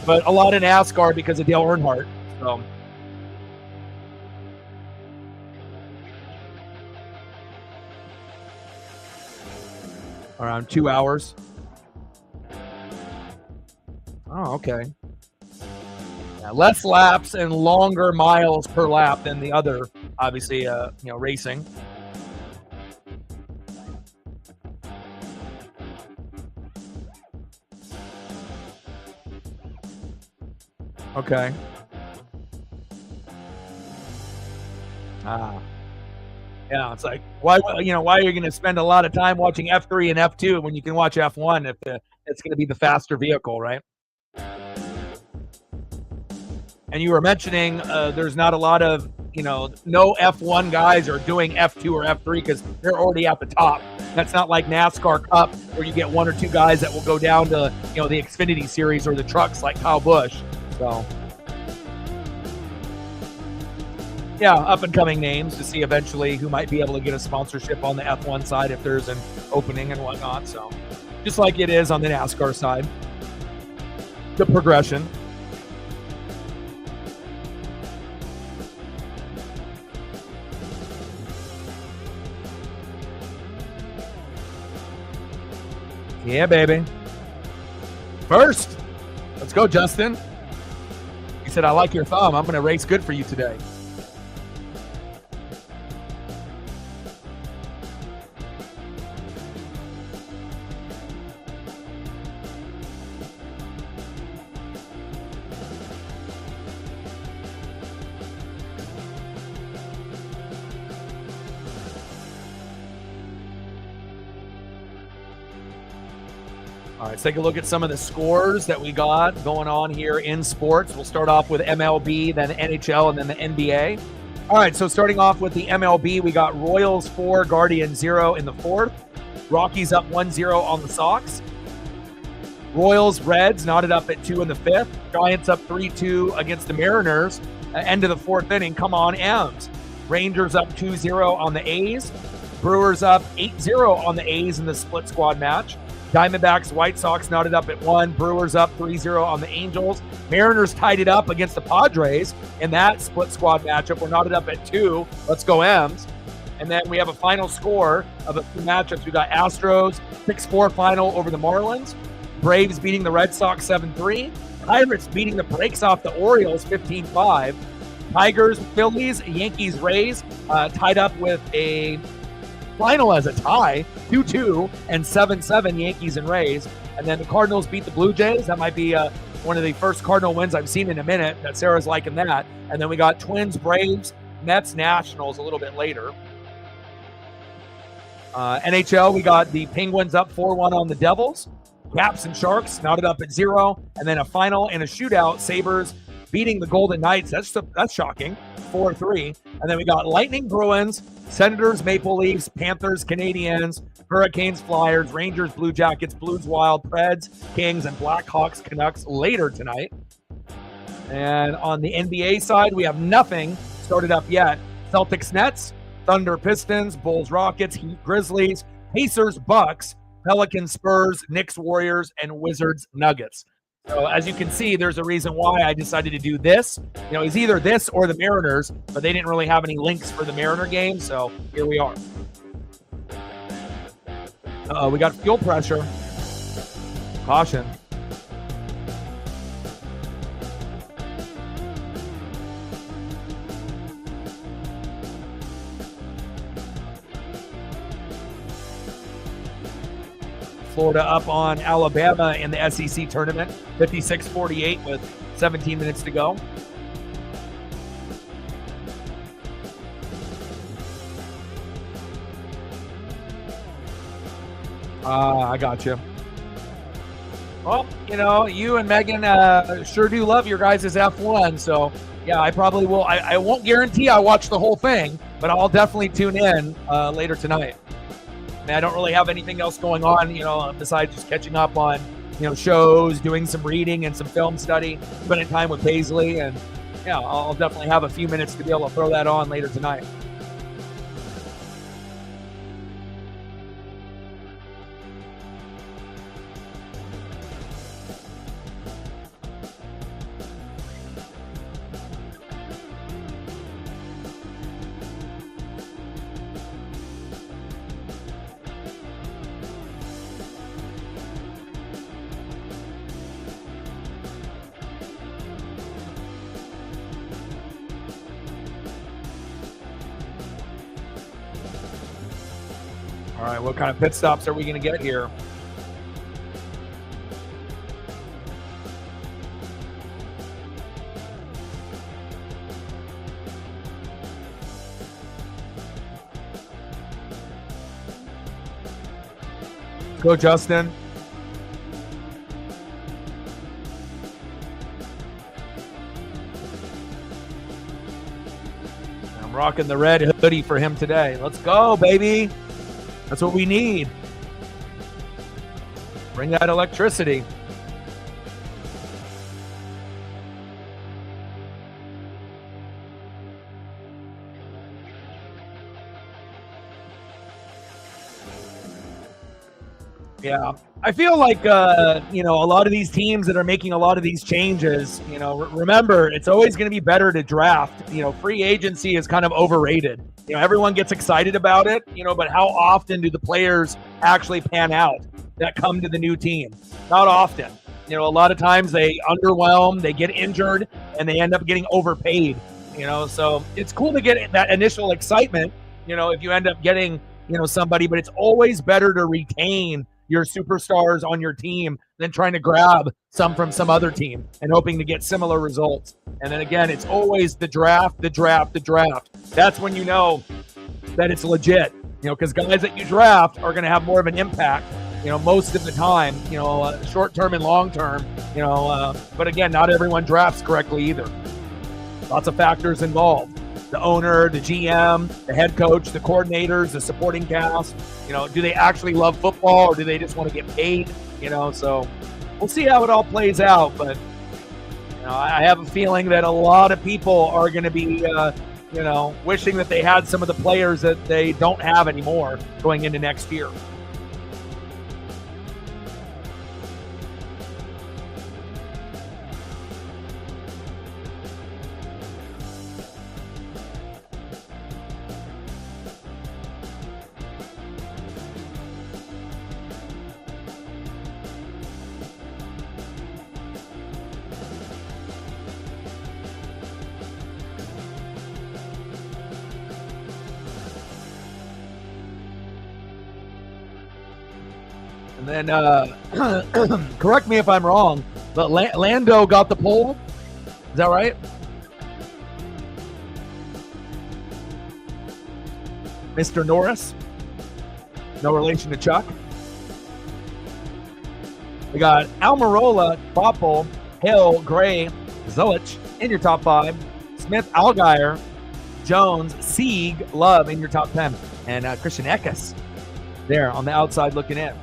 But a lot of NASCAR because of Dale Earnhardt. So. Around 2 hours. Oh, okay. Yeah, less laps and longer miles per lap than the other, obviously, racing. Okay. Yeah, it's like, why are you going to spend a lot of time watching F3 and F2 when you can watch F1 if it's going to be the faster vehicle, right? And you were mentioning there's not a lot of, no F1 guys are doing F2 or F3 because they're already at the top. That's not like NASCAR Cup where you get one or two guys that will go down to, the Xfinity Series or the trucks like Kyle Busch. So, yeah, up-and-coming names to see eventually who might be able to get a sponsorship on the F1 side if there's an opening and whatnot. So, just like it is on the NASCAR side. The progression. Yeah, baby. First. Let's go, Justin. He said, I like your thumb. I'm going to race good for you today. All right, let's take a look at some of the scores that we got going on here in sports. We'll start off with MLB, then NHL, and then the NBA. All right, so starting off with the MLB, we got Royals 4, Guardians 0 in the 4th. Rockies up 1-0 on the Sox. Royals, Reds knotted up at 2 in the 5th. Giants up 3-2 against the Mariners. End of the 4th inning. Come on, M's. Rangers up 2-0 on the A's. Brewers up 8-0 on the A's in the split squad match. Diamondbacks, White Sox knotted up at 1. Brewers up 3-0 on the Angels. Mariners tied it up against the Padres in that split squad matchup. We're knotted up at 2. Let's go M's. And then we have a final score of a few matchups. We got Astros 6-4 final over the Marlins. Braves beating the Red Sox 7-3. Pirates beating the brakes off the Orioles 15-5. Tigers, Phillies, Yankees, Rays tied up with a final as a tie, 2-2 and 7-7 Yankees and Rays. And then the Cardinals beat the Blue Jays. That might be one of the first Cardinal wins I've seen in a minute. That Sarah's liking that. And then we got Twins, Braves, Mets, Nationals a little bit later. NHL, we got the Penguins up 4-1 on the Devils. Caps and Sharks knotted up at 0. And then a final and a shootout, Sabres beating the Golden Knights. That's shocking, 4-3. And then we got Lightning, Bruins, Senators, Maple Leafs, Panthers, Canadiens, Hurricanes, Flyers, Rangers, Blue Jackets, Blues, Wild, Preds, Kings, and Blackhawks, Canucks later tonight. And on the NBA side, we have nothing started up yet. Celtics, Nets, Thunder, Pistons, Bulls, Rockets, Heat, Grizzlies, Pacers, Bucks, Pelicans, Spurs, Knicks, Warriors, and Wizards, Nuggets. So as you can see, there's a reason why I decided to do this. It's either this or the Mariners, but they didn't really have any links for the Mariner game, so here we are. We got fuel pressure. Caution. Florida up on Alabama in the SEC tournament, 56-48 with 17 minutes to go. I got you. Well, you and Megan sure do love your guys' F1, so yeah, I probably will. I won't guarantee I watch the whole thing, but I'll definitely tune in later tonight. I don't really have anything else going on, besides just catching up on, shows, doing some reading and some film study, spending time with Paisley, and yeah, I'll definitely have a few minutes to be able to throw that on later tonight. All right, what kind of pit stops are we going to get here? Go, Justin. I'm rocking the red hoodie for him today. Let's go, baby. That's what we need. Bring that electricity. Yeah, I feel like, a lot of these teams that are making a lot of these changes, remember, it's always going to be better to draft. Free agency is kind of overrated. Everyone gets excited about it, but how often do the players actually pan out that come to the new team? Not often. A lot of times they underwhelm, they get injured, and they end up getting overpaid. So it's cool to get that initial excitement, if you end up getting, somebody, but it's always better to retain your superstars on your team than trying to grab some from some other team and hoping to get similar results. And then again, it's always the draft. That's when you know that it's legit, because guys that you draft are going to have more of an impact, most of the time, short term and long term, but again, not everyone drafts correctly either. Lots of factors involved. The owner, the GM, the head coach, the coordinators, the supporting cast, do they actually love football or do they just want to get paid? So we'll see how it all plays out. But, I have a feeling that a lot of people are going to be, wishing that they had some of the players that they don't have anymore going into next year. And then, correct me if I'm wrong, but Lando got the pole. Is that right? Mr. Norris. No relation to Chuck. We got Almirola, Boppel, Hill, Gray, Zilich in your top 5. Smith, Allgaier, Jones, Sieg, Love in your top 10. And Christian Eckes there on the outside looking in.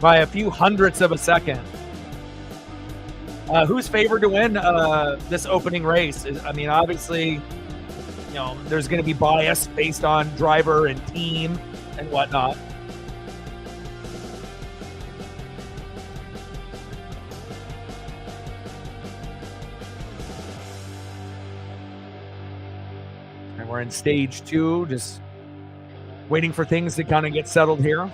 By a few hundredths of a second. Who's favored to win this opening race? I mean, obviously, you know, there's going to be bias based on driver and team and whatnot. And we're in stage 2, just waiting for things to kind of get settled here.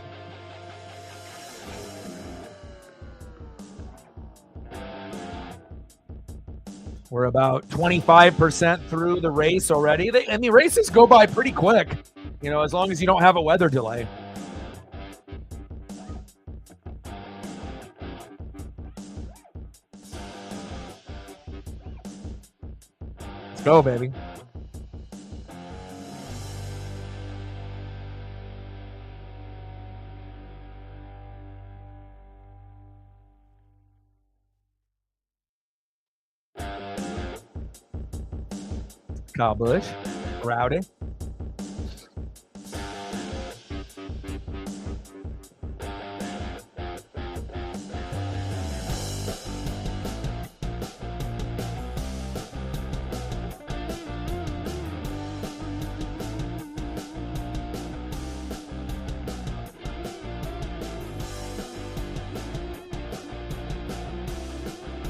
We're about 25% through the race already. Races go by pretty quick, you know, as long as you don't have a weather delay. Let's go, baby. Kyle Busch, Rowdy.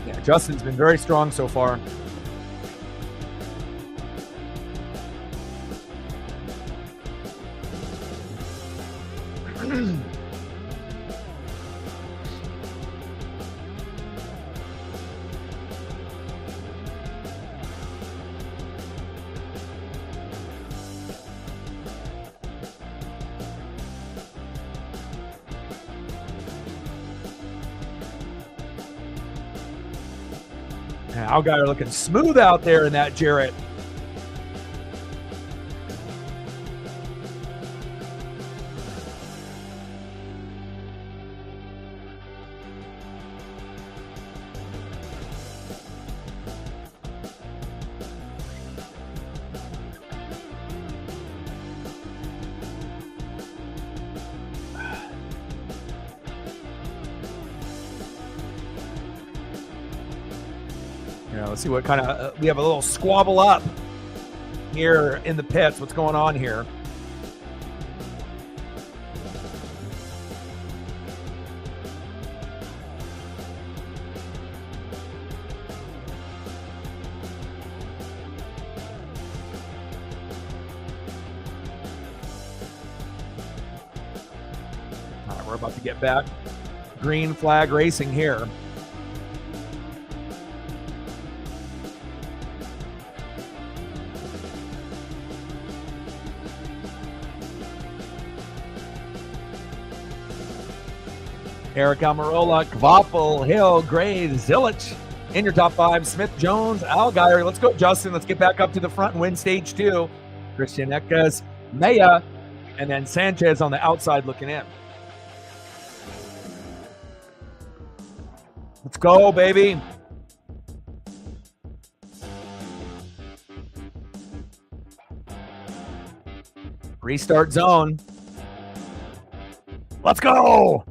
Yeah, Justin's been very strong so far. Allgaier looking smooth out there in that Jarrett. Let's see what kind of, we have a little squabble up here in the pits. What's going on here? All right, we're about to get back. Green flag racing here. Eric Almirola, Kvapel, Hill, Gray, Zilich in your top 5. Smith, Jones, Allgaier. Let's go, Justin. Let's get back up to the front and win stage 2. Christian Eckes, Maya, and then Sanchez on the outside looking in. Let's go, baby. Restart zone. Let's go.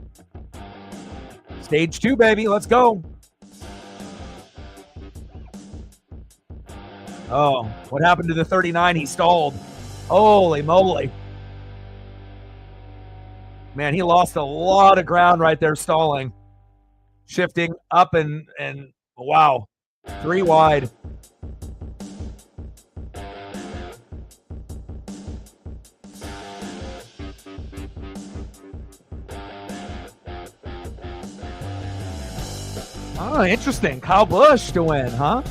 Stage 2, baby. Let's go. Oh, what happened to the 39? He stalled. Holy moly. Man, he lost a lot of ground right there stalling. Shifting up and wow. 3 wide. Oh, interesting. Kyle Busch to win, huh?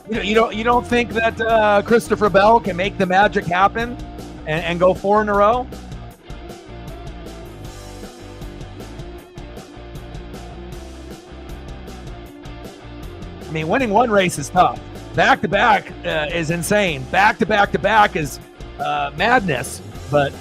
You don't think that Christopher Bell can make the magic happen and go 4 in a row? I mean, winning one race is tough. Back-to-back is insane. Back-to-back-to-back is madness. But,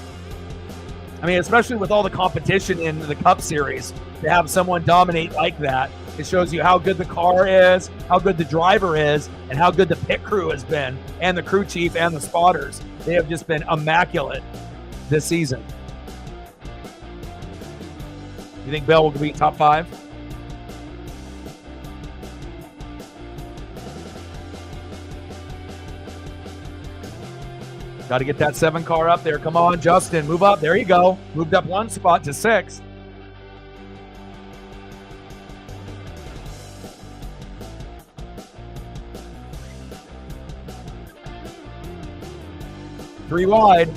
I mean, especially with all the competition in the Cup Series, to have someone dominate like that, it shows you how good the car is, how good the driver is, and how good the pit crew has been, and the crew chief and the spotters. They have just been immaculate this season. You think Bell will be top 5? Got to get that 7 car up there. Come on, Justin. Move up. There you go. Moved up 1 spot to 6. Three wide.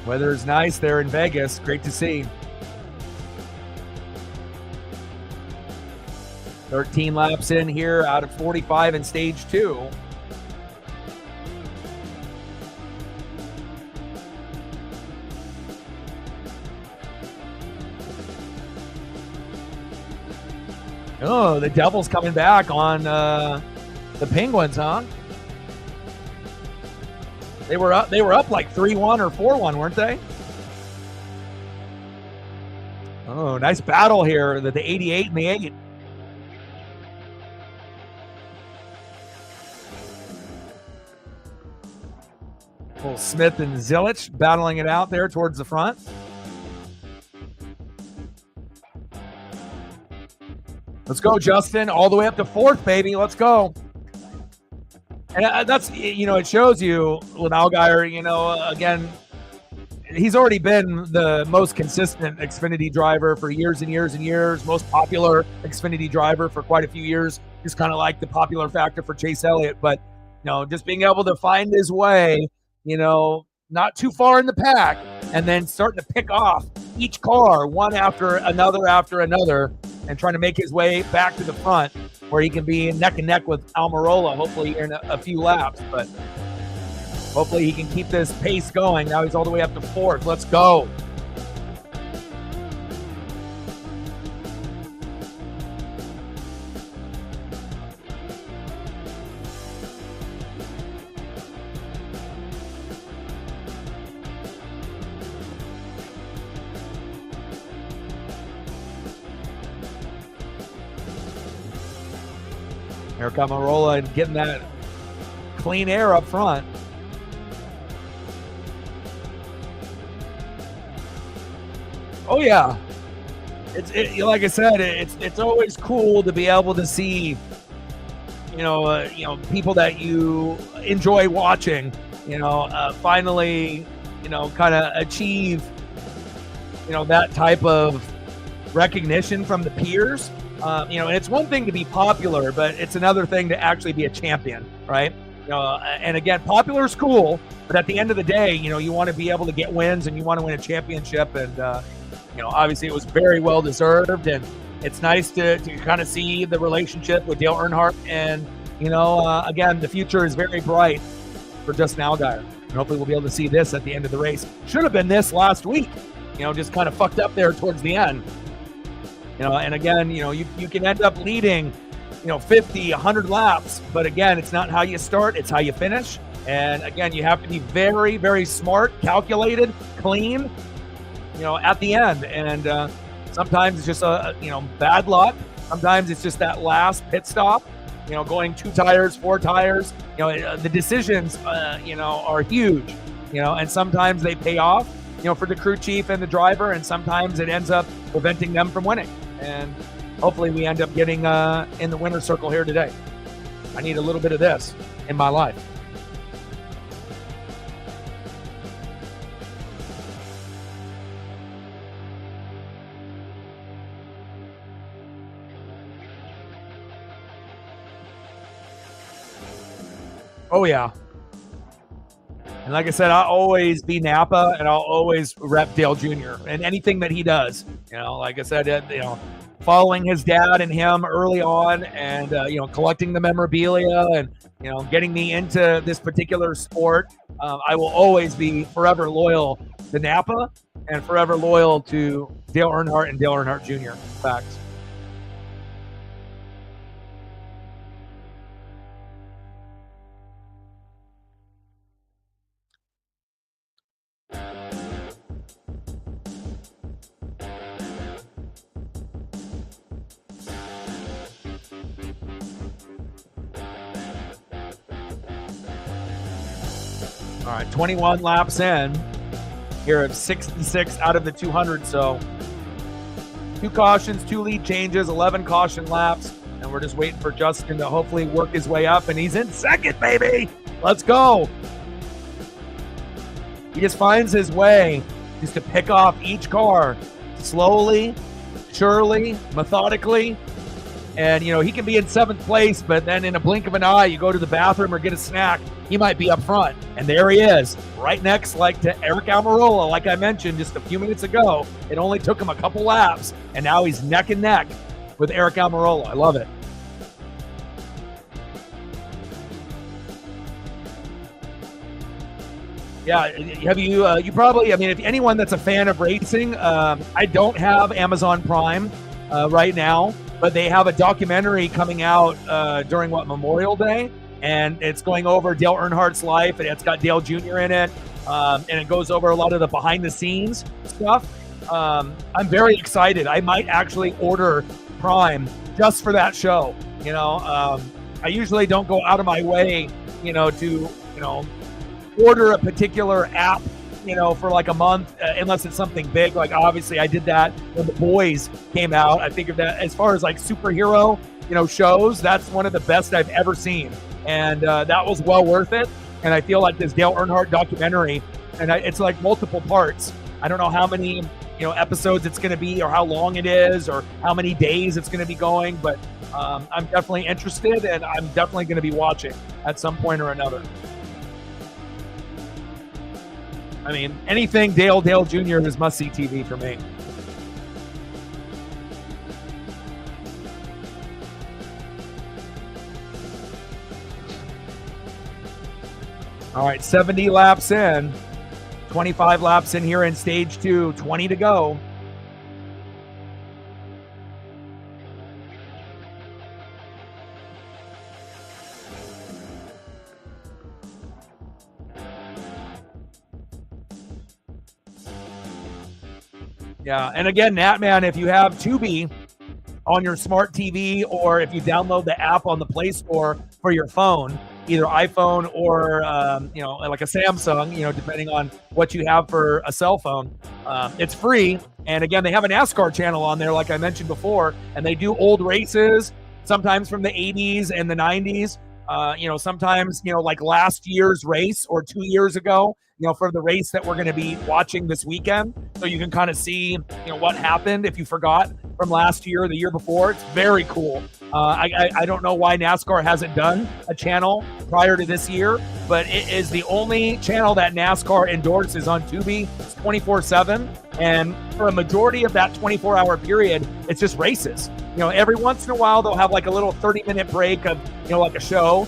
Weather is nice there in Vegas. Great to see. 13 laps in here out of 45 in stage 2. Oh, the Devils coming back on the Penguins, huh? They were up like 3-1 or 4-1, weren't they? Oh, nice battle here. The 88 and the 8. Well, Smith and Zilich battling it out there towards the front. Let's go, Justin. All the way up to 4th, baby. Let's go. And that's, it shows you with Allgaier, again, he's already been the most consistent Xfinity driver for years and years and years, most popular Xfinity driver for quite a few years, just kind of like the popular factor for Chase Elliott. But, just being able to find his way, not too far in the pack, and then starting to pick off each car one after another, and trying to make his way back to the front where he can be neck and neck with Almirola, hopefully in a few laps. But hopefully he can keep this pace going. Now he's all the way up to 4th. Let's go. Here comes Almirola and getting that clean air up front. Oh yeah, it's like I said, it's always cool to be able to see, people that you enjoy watching, finally, kind of achieve, that type of recognition from the peers. And it's one thing to be popular, but it's another thing to actually be a champion, right? And again, popular is cool, but at the end of the day, you want to be able to get wins and you want to win a championship. And, obviously it was very well deserved. And it's nice to kind of see the relationship with Dale Earnhardt. And, again, the future is very bright for Justin Allgaier. And hopefully we'll be able to see this at the end of the race. Should have been this last week, just kind of fucked up there towards the end. And again, you can end up leading, 50, 100 laps. But again, it's not how you start, it's how you finish. And again, you have to be very, very smart, calculated, clean, at the end. And sometimes it's just bad luck. Sometimes it's just that last pit stop, going 2 tires, 4 tires. The decisions, are huge, and sometimes they pay off, for the crew chief and the driver. And sometimes it ends up preventing them from winning. And hopefully we end up getting in the winner's circle here today. I need a little bit of this in my life. Oh, yeah. And like I said, I'll always be Napa, and I'll always rep Dale Jr. and anything that he does. Like I said, following his dad and him early on, and collecting the memorabilia, and getting me into this particular sport. I will always be forever loyal to Napa and forever loyal to Dale Earnhardt and Dale Earnhardt Jr. Facts. All right, 21 laps in here at 66 out of the 200. So 2 cautions, 2 lead changes, 11 caution laps. And we're just waiting for Justin to hopefully work his way up. And he's in second, baby. Let's go. He just finds his way just to pick off each car slowly, surely, methodically. And, he can be in 7th place, but then in a blink of an eye, you go to the bathroom or get a snack, he might be up front. And there he is, right next to Eric Almirola. Like I mentioned just a few minutes ago, it only took him a couple laps, and now he's neck and neck with Eric Almirola. I love it. Yeah, have you probably, if anyone that's a fan of racing, I don't have Amazon Prime right now, but they have a documentary coming out during Memorial Day, and it's going over Dale Earnhardt's life, and it's got Dale Jr. in it, and it goes over a lot of the behind-the-scenes stuff. I'm very excited. I might actually order Prime just for that show. I usually don't go out of my way, to order a particular app, for like a month, unless it's something big. Like obviously I did that when The Boys came out. I think of that as far as like superhero, shows. That's one of the best I've ever seen. And that was well worth it. And I feel like this Dale Earnhardt documentary, and it's like multiple parts. I don't know how many, episodes it's going to be, or how long it is, or how many days it's going to be going. But I'm definitely interested, and I'm definitely going to be watching at some point or another. Anything Dale Jr. is must-see TV for me. All right, 70 laps in, 25 laps in here in stage 2, 20 to go. Yeah, and again, Natman, if you have Tubi on your smart TV, or if you download the app on the Play Store for your phone, either iPhone or like a Samsung, depending on what you have for a cell phone, it's free. And again, they have a NASCAR channel on there, like I mentioned before, and they do old races, sometimes from the 80s and the 90s. Sometimes, like last year's race or 2 years ago, for the race that we're going to be watching this weekend. So you can kind of see, what happened if you forgot from last year or the year before. It's very cool. I don't know why NASCAR hasn't done a channel prior to this year, but it is the only channel that NASCAR endorses on Tubi. It's 24/7. And for a majority of that 24-hour period, it's just races. Every once in a while, they'll have like a little 30-minute break of, like a show,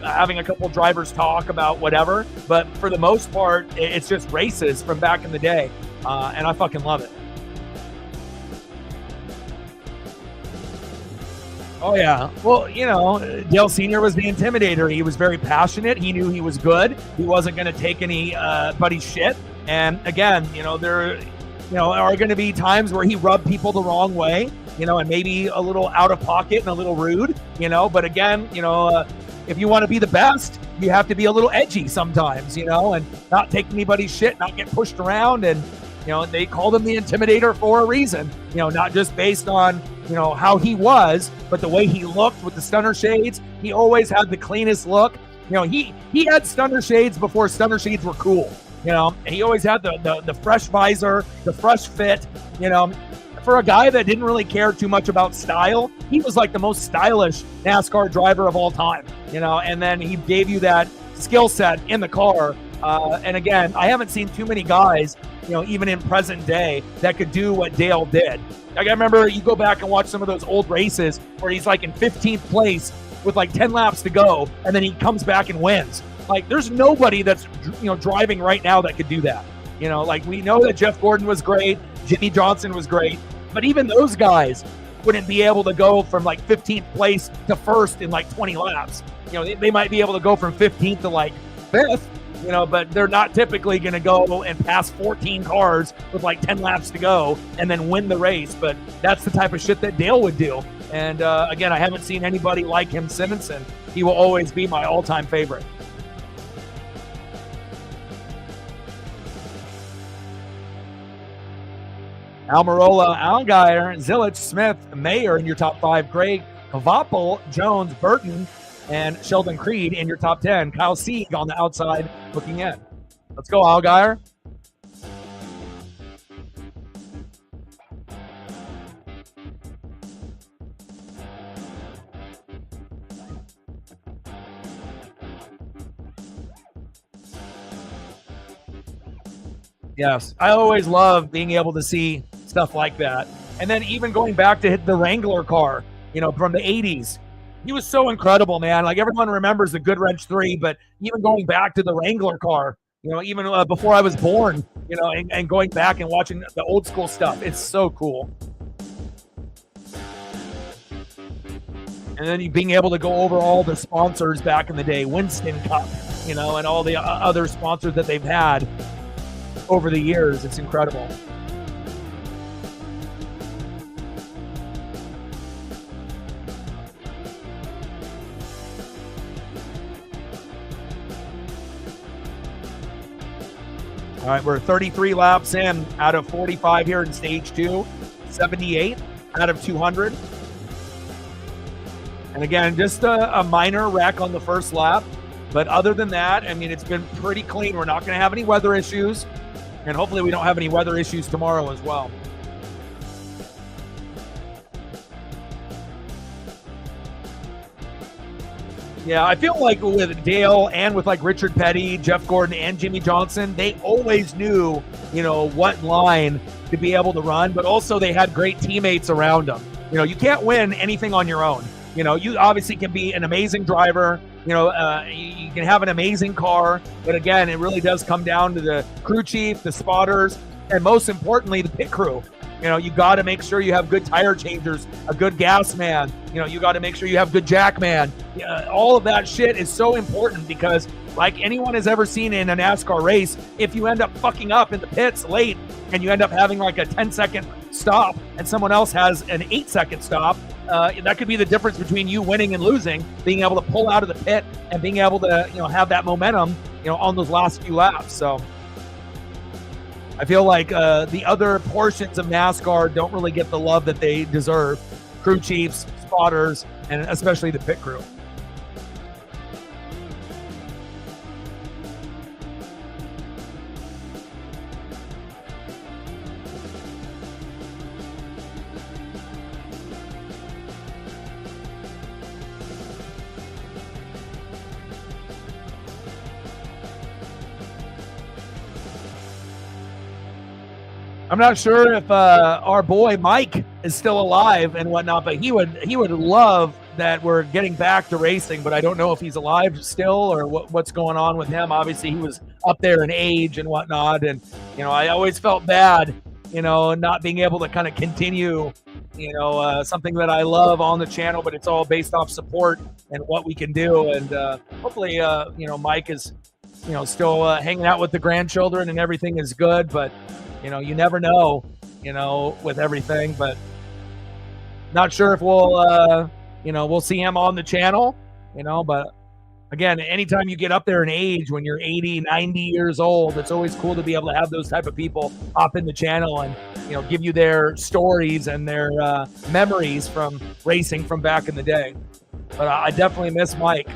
having a couple drivers talk about whatever. But for the most part, it's just races from back in the day. And I fucking love it. Oh, yeah. Well, Dale Sr. was the intimidator. He was very passionate. He knew he was good. He wasn't going to take anybody's shit. And again, there are going to be times where he rubbed people the wrong way, and maybe a little out of pocket and a little rude, but again, if you want to be the best, you have to be a little edgy sometimes, and not take anybody's shit, not get pushed around. And, they called him the intimidator for a reason, not just based on, how he was, but the way he looked with the stunner shades. He always had the cleanest look. He had stunner shades before stunner shades were cool. And he always had the fresh visor, the fresh fit. For a guy that didn't really care too much about style, he was like the most stylish NASCAR driver of all time. and then he gave you that skill set in the car. And again, I haven't seen too many guys, even in present day, that could do what Dale did. Like, I remember you go back and watch some of those old races where he's like in 15th place with like 10 laps to go, and then he comes back and wins. Like, there's nobody that's, driving right now that could do that. Like, we know that Jeff Gordon was great, Jimmy Johnson was great, but even those guys wouldn't be able to go from like 15th place to first in like 20 laps. They might be able to go from 15th to like 5th, but they're not typically going to go and pass 14 cars with like 10 laps to go and then win the race. But that's the type of shit that Dale would do. And again, I haven't seen anybody like him since, and he will always be my all-time favorite. Almirola, Allgaier, Zilich, Smith, Mayer in your top 5. Craig, Kvapil, Jones, Burton, and Sheldon Creed in your top 10. Kyle Sieg on the outside looking in. Let's go, Allgaier. Yes, I always love being able to see stuff like that. And then even going back to hit the Wrangler car, from the 80s. He was so incredible, man. Like, everyone remembers the Goodwrench 3, but even going back to the Wrangler car, even before I was born, and going back and watching the old school stuff, it's so cool. And then being able to go over all the sponsors back in the day, Winston Cup, and all the other sponsors that they've had over the years. It's incredible. All right, we're 33 laps in out of 45 here in stage 2, 78 out of 200. And again, just a minor wreck on the first lap. But other than that, I mean, it's been pretty clean. We're not going to have any weather issues. And hopefully we don't have any weather issues tomorrow as well. Yeah, I feel like with Dale and with like Richard Petty, Jeff Gordon, and Jimmy Johnson, they always knew, what line to be able to run, but also they had great teammates around them. You can't win anything on your own. You obviously can be an amazing driver. You can have an amazing car, but again, it really does come down to the crew chief, the spotters, and most importantly, the pit crew. You got to make sure you have good tire changers, a good gas man. You got to make sure you have good jack man. All of that shit is so important because, like anyone has ever seen in a NASCAR race, if you end up fucking up in the pits late and you end up having like a 10-second stop and someone else has an 8-second stop, that could be the difference between you winning and losing, being able to pull out of the pit and being able to, have that momentum, on those last few laps. So I feel like the other portions of NASCAR don't really get the love that they deserve. Crew chiefs, spotters, and especially the pit crew. I'm not sure if our boy Mike is still alive and whatnot, but he would love that we're getting back to racing, but I don't know if he's alive still or what's going on with him. Obviously, he was up there in age and whatnot, and I always felt bad, not being able to kind of continue, something that I love on the channel, but it's all based off support and what we can do, and hopefully, Mike is, still hanging out with the grandchildren and everything is good, but. You never know, with everything, but not sure if we'll see him on the channel, but again, anytime you get up there in age, when you're 80, 90 years old, it's always cool to be able to have those type of people hop in the channel and, give you their stories and their memories from racing from back in the day. But I definitely miss Mike.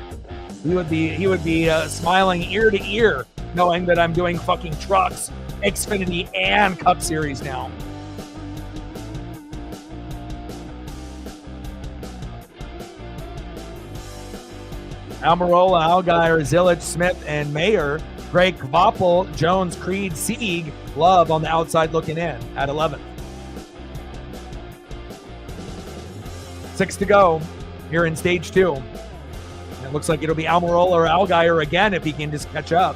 He would be smiling ear to ear knowing that I'm doing fucking trucks, Xfinity, and Cup Series now. Almirola, Allgaier, Zilich, Smith, and Mayer. Gray, Kvapil, Jones, Creed, Sieg, Love on the outside looking in at 11. 6 to go here in stage 2. And it looks like it'll be Almirola or Allgaier again if he can just catch up.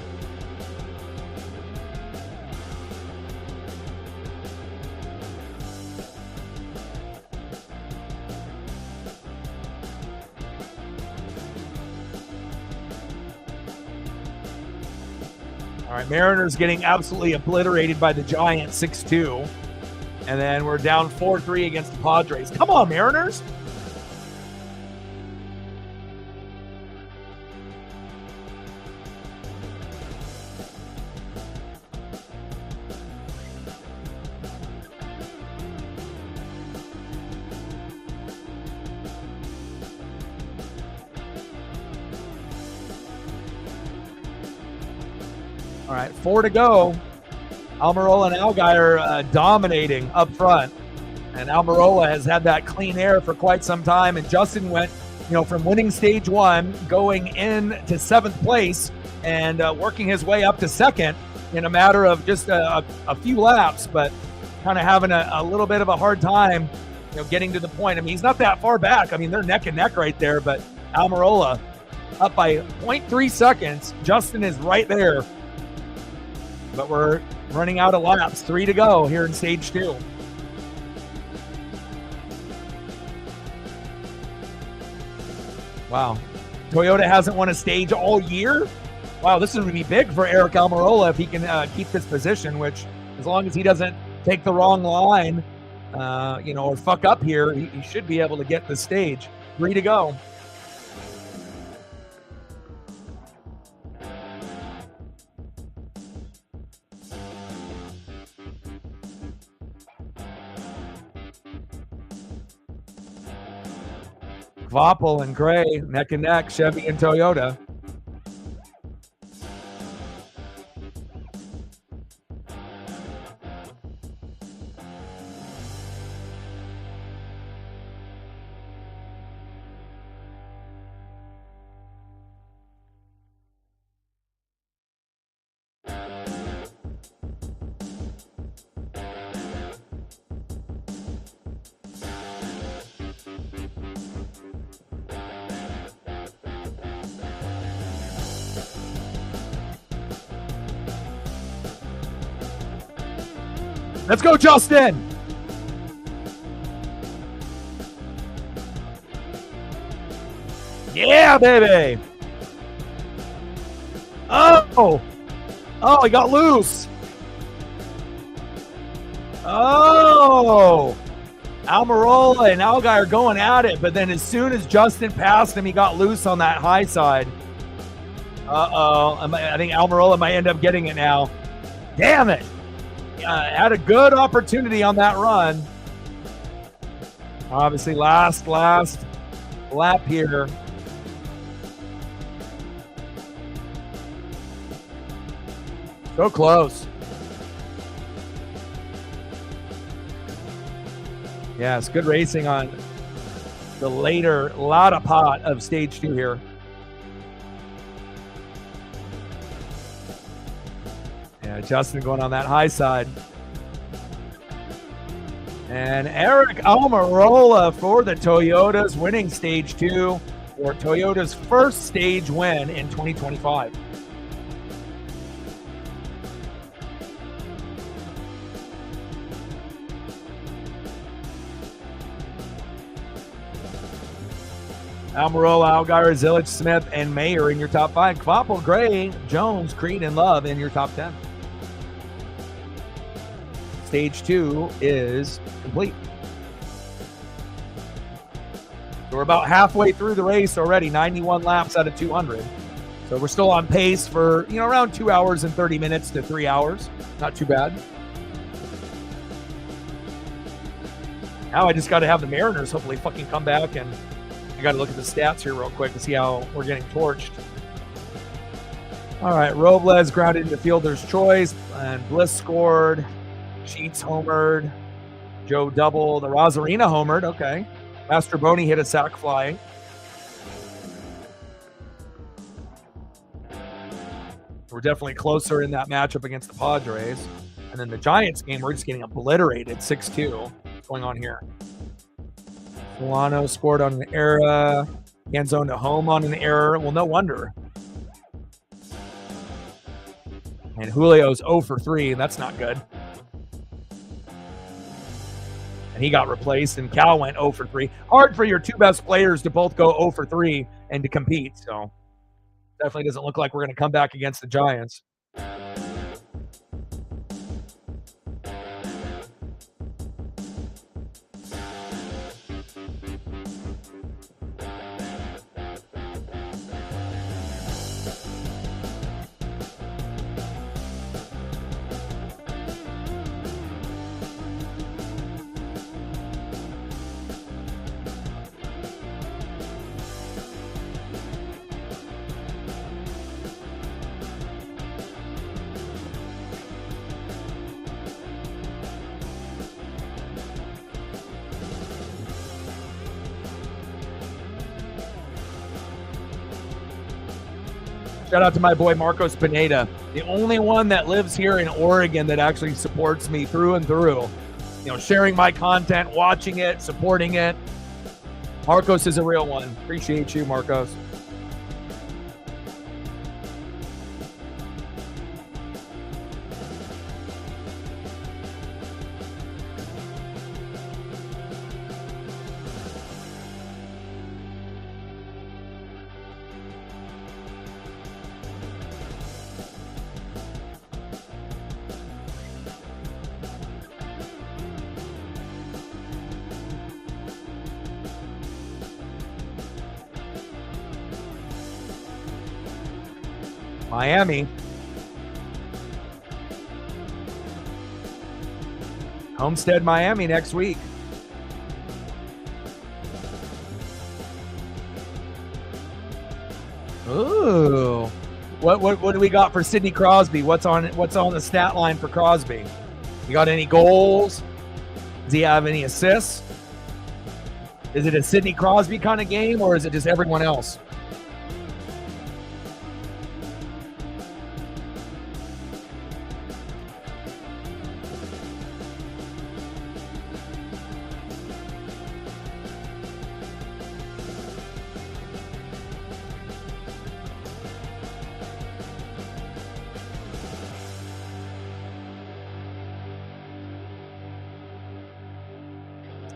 All right, Mariners getting absolutely obliterated by the Giants 6-2. And then we're down 4-3 against the Padres. Come on, Mariners. All right, 4 to go. Almirola and Allgaier dominating up front. And Almirola has had that clean air for quite some time. And Justin went, from winning stage 1, going in to 7th place and working his way up to 2nd in a matter of just a few laps, but kind of having a little bit of a hard time, getting to the point. I mean, he's not that far back. I mean, they're neck and neck right there, but Almirola up by 0.3 seconds. Justin is right there. But we're running out of laps. 3 to go here in stage 2. Wow. Toyota hasn't won a stage all year. Wow, this is going to be big for Eric Almirola if he can keep this position, which as long as he doesn't take the wrong line, or fuck up here, he should be able to get the stage. 3 to go. Kvapil and Gray, neck and neck, Chevy and Toyota. Let's go, Justin. Yeah, baby. Oh, he got loose. Oh, Almirola and Allgaier are going at it, but then as soon as Justin passed him, he got loose on that high side. I think Almirola might end up getting it now. Damn it. Had a good opportunity on that run. Obviously, last lap here. So close. Yes, good racing on the later latter part of stage 2 here. Yeah, Justin going on that high side. And Eric Almirola for the Toyotas winning stage 2 for Toyota's first stage win in 2025. Almirola, Allgaier, Zilich, Smith, and Mayer in your top 5. Kvapil, Gray, Jones, Creed, and Love in your top 10. Stage 2 is complete. So we're about halfway through the race already, 91 laps out of 200. So we're still on pace for, around 2 hours and 30 minutes to 3 hours. Not too bad. Now I just got to have the Mariners hopefully fucking come back, and I got to look at the stats here real quick to see how we're getting torched. All right, Robles grounded into fielder's choice, and Bliss scored. Sheets homered. Joe doubled. The Rosarina homered. Okay. Mastroboni hit a sac fly. We're definitely closer in that matchup against the Padres. And then the Giants game, we're just getting obliterated 6-2. What's going on here? Solano scored on an error. Canzone to home on an error. Well, no wonder. And Julio's 0 for 3, and that's not good. And he got replaced, and Cal went 0 for 3. Hard for your two best players to both go 0 for 3 and to compete. So definitely doesn't look like we're going to come back against the Giants. Shout out to my boy Marcos Pineda, the only one that lives here in Oregon that actually supports me through and through. You know, sharing my content, watching it, supporting it. Marcos is a real one. Appreciate you, Marcos. Miami. Homestead, Miami next week. Ooh. What do we got for Sidney Crosby? What's on the stat line for Crosby? You got any goals? Does he have any assists? Is it a Sidney Crosby kind of game, or is it just everyone else?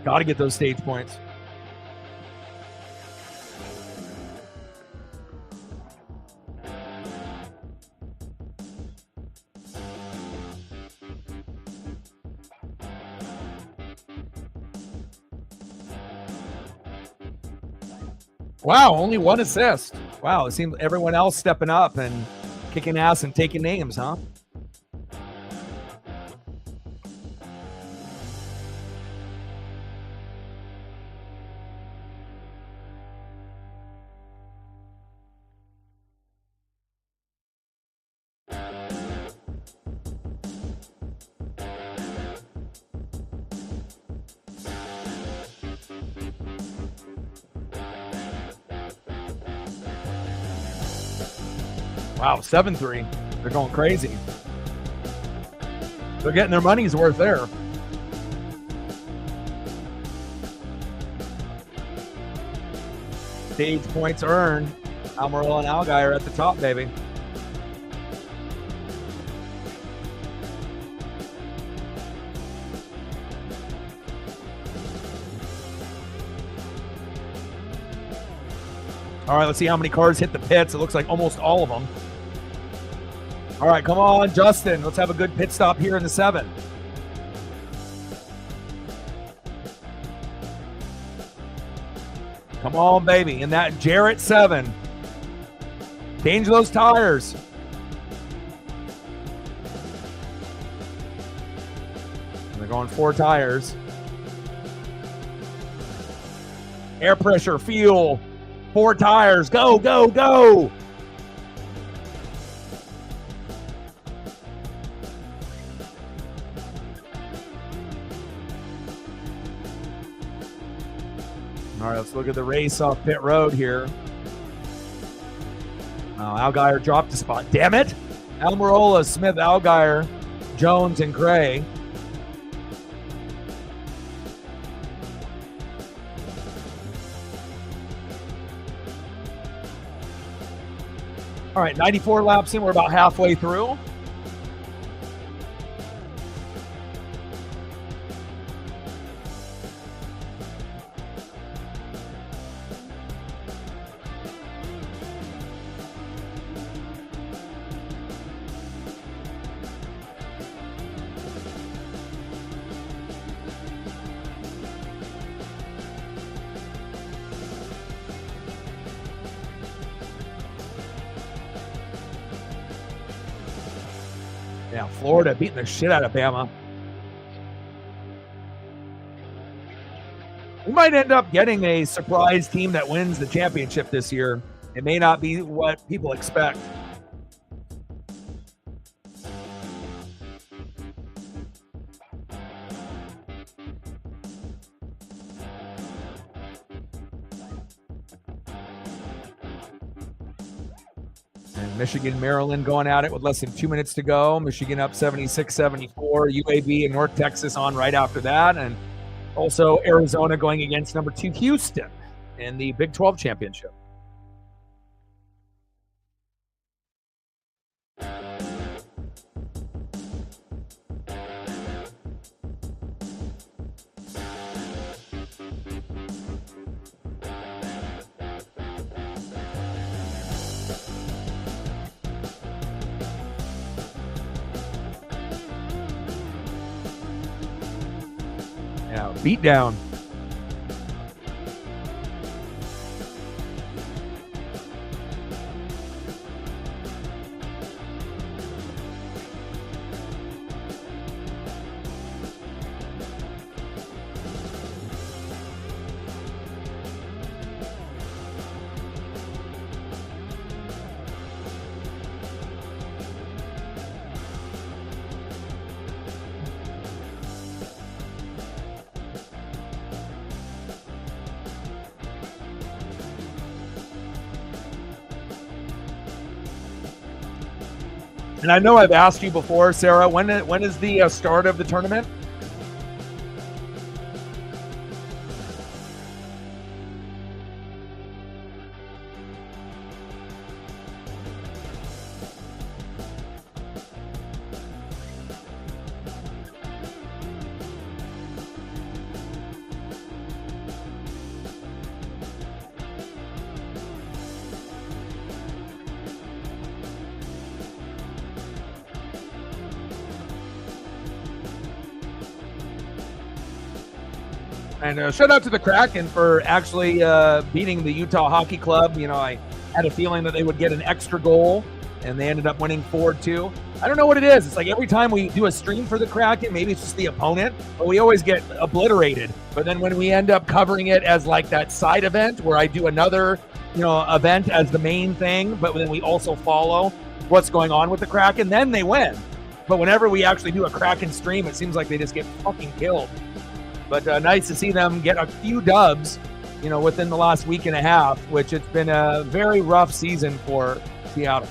Got to get those stage points. Wow, only one assist. Wow, it seems everyone else stepping up and kicking ass and taking names, huh? Wow, 7-3. They're going crazy. They're getting their money's worth there. Stage points earned. Almirola and Algeier at the top, baby. All right, let's see how many cars hit the pits. It looks like almost all of them. All right, come on, Justin. Let's have a good pit stop here in the 7. Come on, baby. In that Jarrett 7. Change those tires. They're going 4 tires. Air pressure, fuel. 4 tires. Go, go, go. All right, let's look at the race off pit road here. Oh, Algeier dropped a spot. Damn it. Almirola, Smith, Allgaier, Jones, and Gray. All right, 94 laps in. We're about halfway through. Yeah, Florida beating the shit out of Bama. We might end up getting a surprise team that wins the championship this year. It may not be what people expect. And Michigan, Maryland going at it with less than 2 minutes to go. Michigan up 76-74. UAB and North Texas on right after that. And also Arizona going against number 2 Houston in the Big 12 championship. Yeah, beat down. And I know I've asked you before, Sarah, when is the start of the tournament? And shout out to the Kraken for actually beating the Utah Hockey Club. You know, I had a feeling that they would get an extra goal, and they ended up winning 4-2. I don't know what it is. It's like every time we do a stream for the Kraken, maybe it's just the opponent, but we always get obliterated. But then when we end up covering it as like that side event where I do another, event as the main thing, but then we also follow what's going on with the Kraken, then they win. But whenever we actually do a Kraken stream, it seems like they just get fucking killed. But nice to see them get a few dubs, within the last week and a half, which it's been a very rough season for Seattle.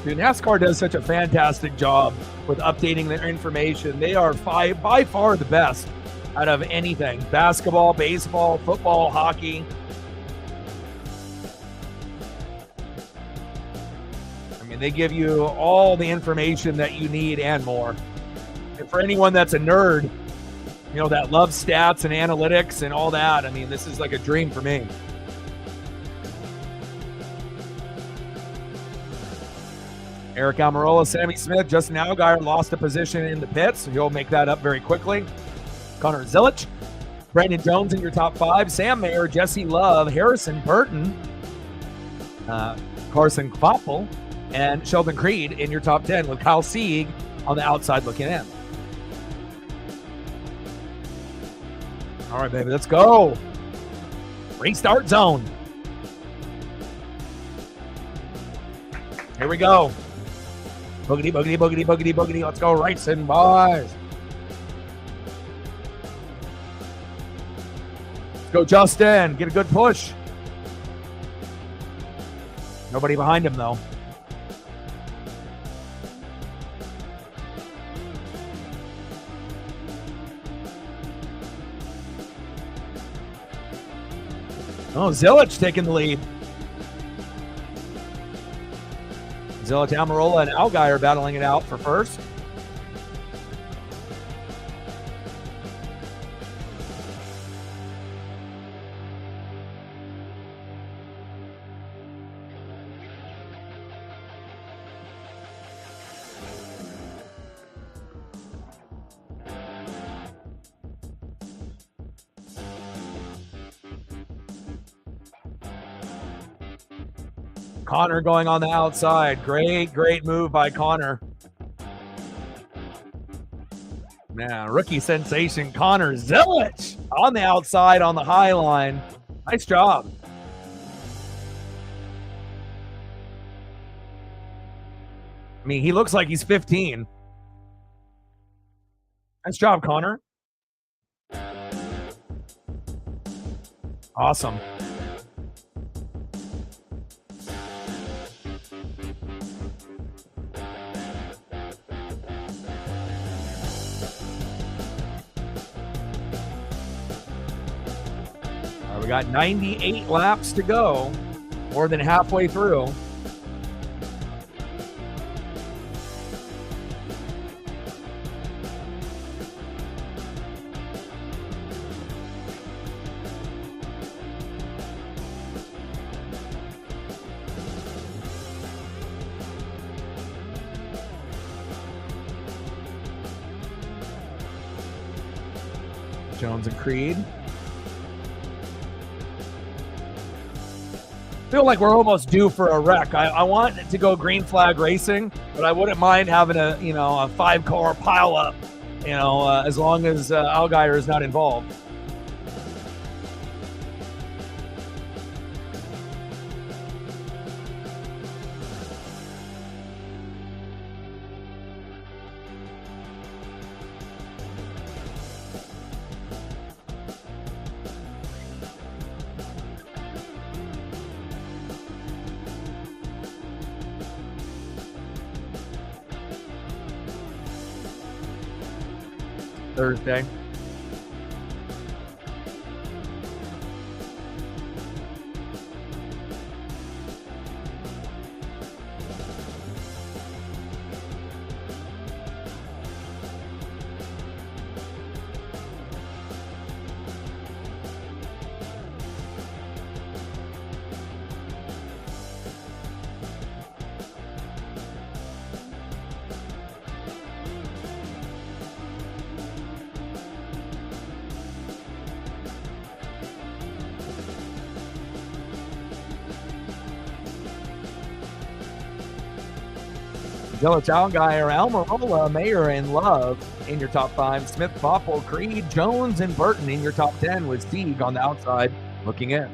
Dude, NASCAR does such a fantastic job with updating their information. They are by far the best out of anything. Basketball, baseball, football, hockey. I mean, they give you all the information that you need and more. And for anyone that's a nerd, that loves stats and analytics and all that, I mean, this is like a dream for me. Eric Almirola, Sammy Smith, Justin Allgaier lost a position in the pits, so he'll make that up very quickly. Connor Zilich, Brandon Jones in your top 5, Sam Mayer, Jesse Love, Harrison Burton, Carson Kvapil, and Sheldon Creed in your top 10 with Kyle Sieg on the outside looking in. All right, baby, let's go. Restart zone. Here we go. Boogity, boogity, boogity, boogity, boogity. Let's go racing, boys. Let's go, Justin. Get a good push. Nobody behind him, though. Oh, Zilich taking the lead. Zilich, Almirola, and Allgaier battling it out for first. Connor going on the outside. Great move by Connor. Man, rookie sensation Connor Zilich on the outside on the high line. Nice job. I mean, he looks like he's 15. Nice job, Connor. Awesome. We got 98 laps to go, more than halfway through. Jones and Creed. Feel like we're almost due for a wreck. I want it to go green flag racing, but I wouldn't mind having a 5-car pile up, as long as Allgaier is not involved. Thursday. Zilich, Allgaier, Almirola, Mayer, and Love in your top 5. Smith, Kvapil, Creed, Jones, and Burton in your top 10 with Sieg on the outside looking in.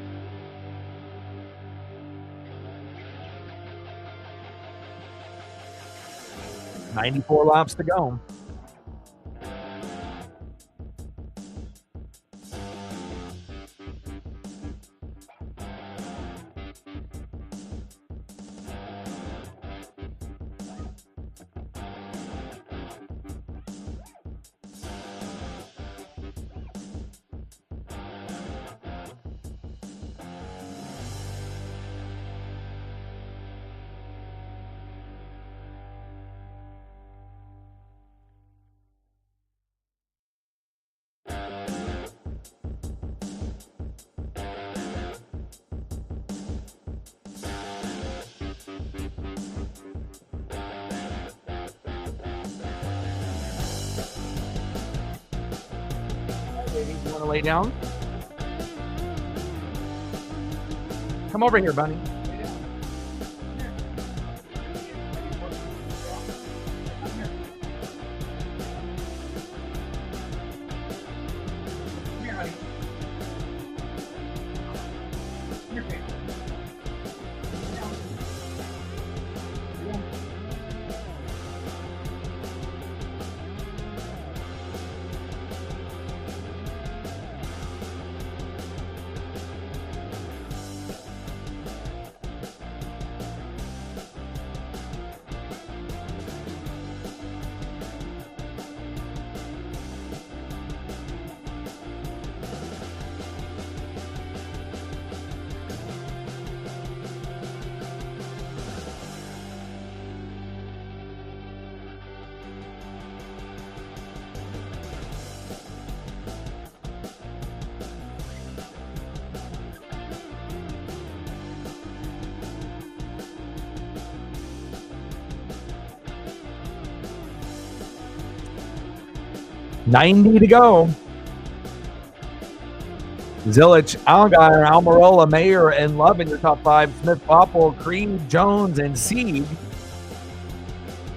$94 laps to go. baby. You want to lay down? Come over here, bunny. $90 to go. Zilich, Allgaier, Almirola, Mayer, and Love in your top 5. Smith, Popple, Creed, Jones, and Sieg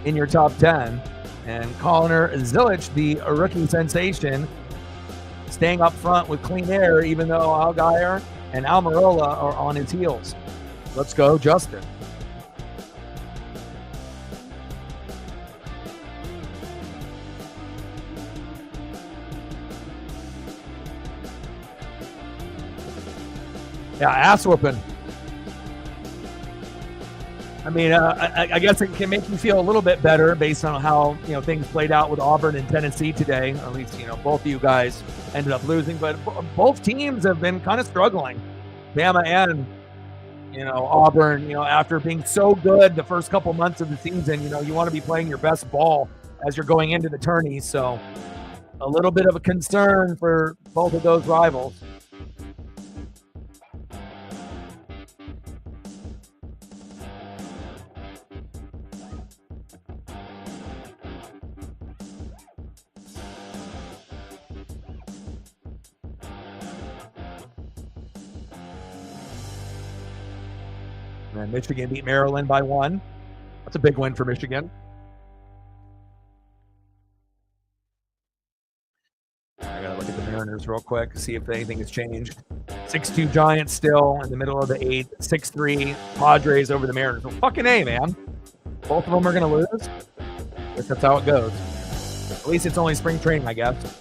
in your top 10. And Connor Zilich, the rookie sensation, staying up front with clean air, even though Allgaier and Almirola are on his heels. Let's go, Justin. Yeah, ass whooping. I mean, I guess it can make you feel a little bit better based on how things played out with Auburn and Tennessee today. Or at least both of you guys ended up losing, but both teams have been kind of struggling. Bama and Auburn. After being so good the first couple months of the season, you want to be playing your best ball as you're going into the tourney. So a little bit of a concern for both of those rivals. And Michigan beat Maryland by 1. That's a big win for Michigan. I gotta look at the Mariners real quick, see if anything has changed. 6-2 Giants still in the middle of the 8th. 6-3 Padres over the Mariners. Well, fucking A, man. Both of them are gonna lose. I guess that's how it goes. At least it's only spring training, I guess.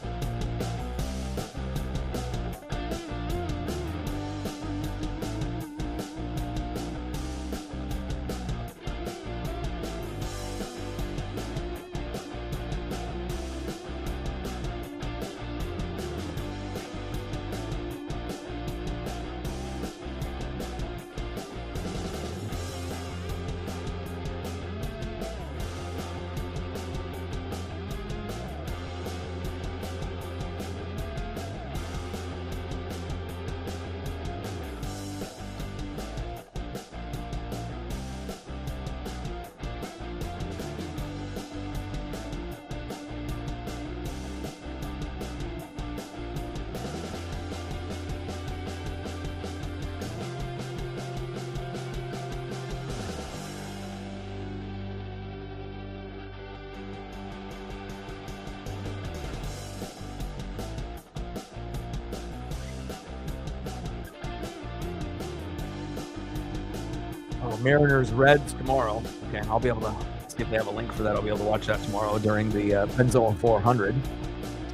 Mariners Reds tomorrow. Okay, I'll be able to see if they have a link for that. I'll be able to watch that tomorrow during the Pennzoil 400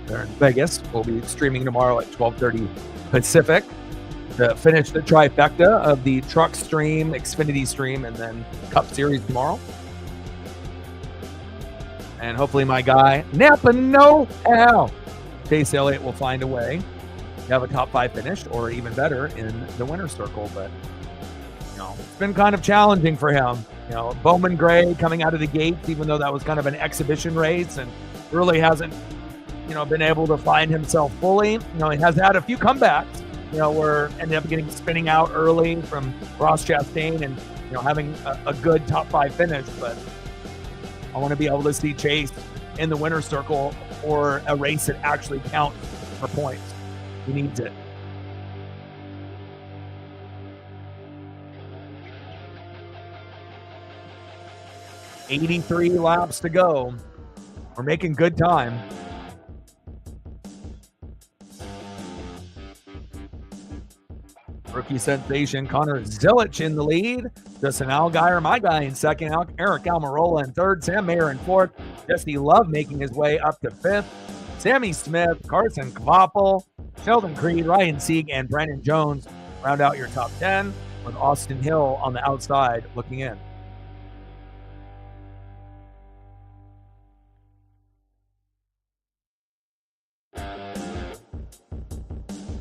there in Vegas. We'll be streaming tomorrow at 12:30 Pacific to finish the trifecta of the Truck Stream, Xfinity Stream, and then Cup Series tomorrow. And hopefully my guy Napa Know-How Chase Elliott will find a way to have a top 5 finish, or even better in the winner's circle. But it's been kind of challenging for him. Bowman Gray coming out of the gates, even though that was kind of an exhibition race, and really hasn't, been able to find himself fully. He has had a few comebacks, where ended up spinning out early from Ross Chastain and, having a good top 5 finish. But I want to be able to see Chase in the winner's circle or a race that actually counts for points. He needs it. $83 laps to go. We're making good time. Rookie sensation Connor Zilic in the lead. Justin Allgaier, my guy, in second. Eric Almirola in third. Sam Mayer in fourth. Jesse Love making his way up to fifth. Sammy Smith, Carson Kvapel, Sheldon Creed, Ryan Sieg, and Brandon Jones round out your top 10, with Austin Hill on the outside looking in.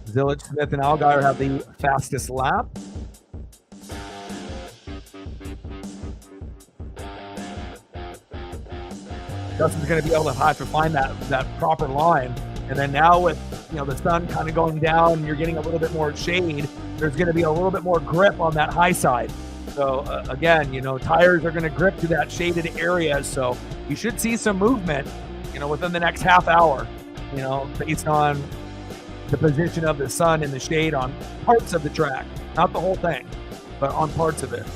Zilic, Smith, and Allgaier have the fastest lap. Justin's going to be able to have to find that proper line. And then now with the sun kind of going down, you're getting a little bit more shade. There's going to be a little bit more grip on that high side. So again, tires are going to grip to that shaded area. So you should see some movement, within the next half hour, based on the position of the sun in the shade on parts of the track, not the whole thing, but on parts of it.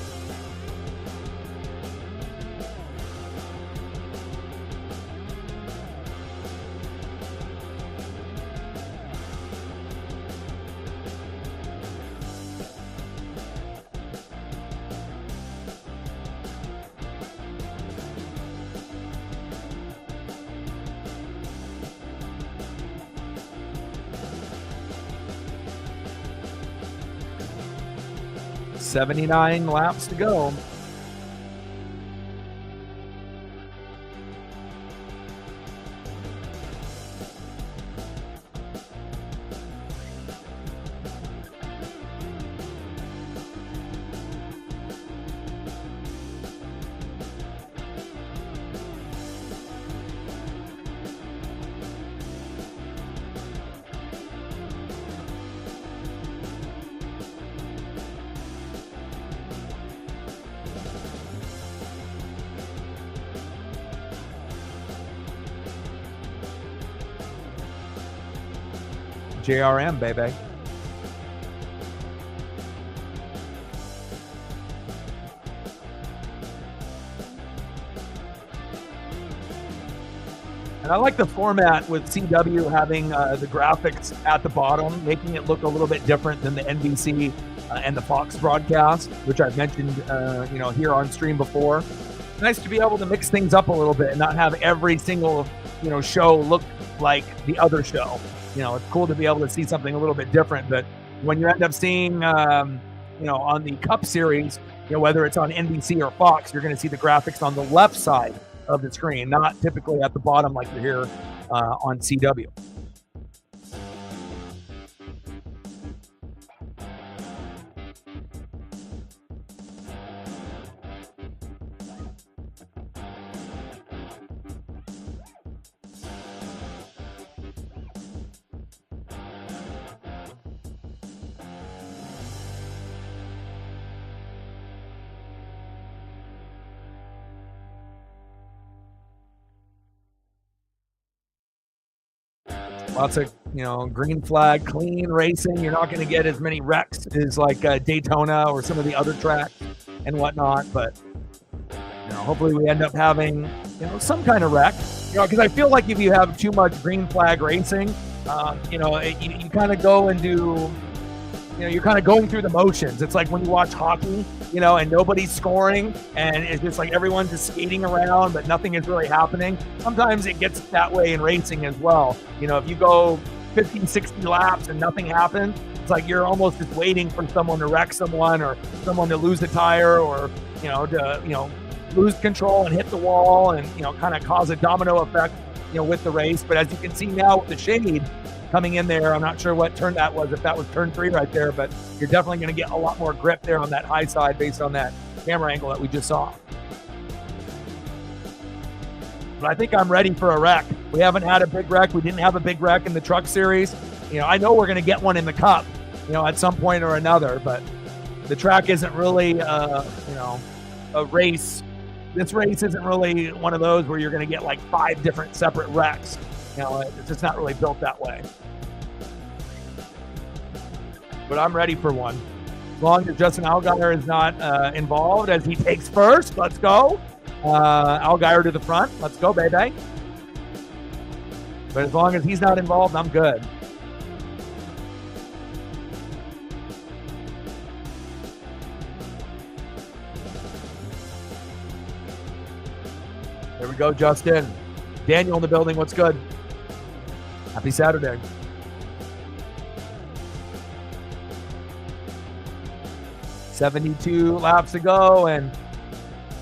$79 laps to go. JRM, baby. And I like the format with CW having the graphics at the bottom, making it look a little bit different than the NBC and the Fox broadcast, which I've mentioned, here on stream before. Nice to be able to mix things up a little bit and not have every single, show look like the other show. It's cool to be able to see something a little bit different. But when you end up seeing, on the Cup Series, whether it's on NBC or Fox, you're going to see the graphics on the left side of the screen, not typically at the bottom like you're here on CW. Lots of, green flag, clean racing. You're not going to get as many wrecks as like Daytona or some of the other tracks and whatnot. But, hopefully we end up having, some kind of wreck. Because I feel like if you have too much green flag racing, you kind of go and do, you're kind of going through the motions. It's like when you watch hockey, and nobody's scoring and it's just like everyone's just skating around, but nothing is really happening. Sometimes it gets that way in racing as well. If you go 50, 60 laps and nothing happens, it's like you're almost just waiting for someone to wreck someone or someone to lose a tire or, to lose control and hit the wall and, kind of cause a domino effect, with the race. But as you can see now with the shade coming in there, I'm not sure what turn that was, if that was turn 3 right there, but you're definitely going to get a lot more grip there on that high side based on that camera angle that we just saw. But I think I'm ready for a wreck. We haven't had a big wreck. We didn't have a big wreck in the Truck Series. I know we're going to get one in the Cup, at some point or another, but the track isn't really, a race. This race isn't really one of those where you're going to get like 5 different separate wrecks. It's just not really built that way. but I'm ready for one. As long as Justin Allgaier is not involved as he takes first. Let's go. Allgaier to the front. Let's go, baby. But as long as he's not involved, I'm good. There we go, Justin. Daniel in the building. What's good? Happy Saturday. .72 laps to go, and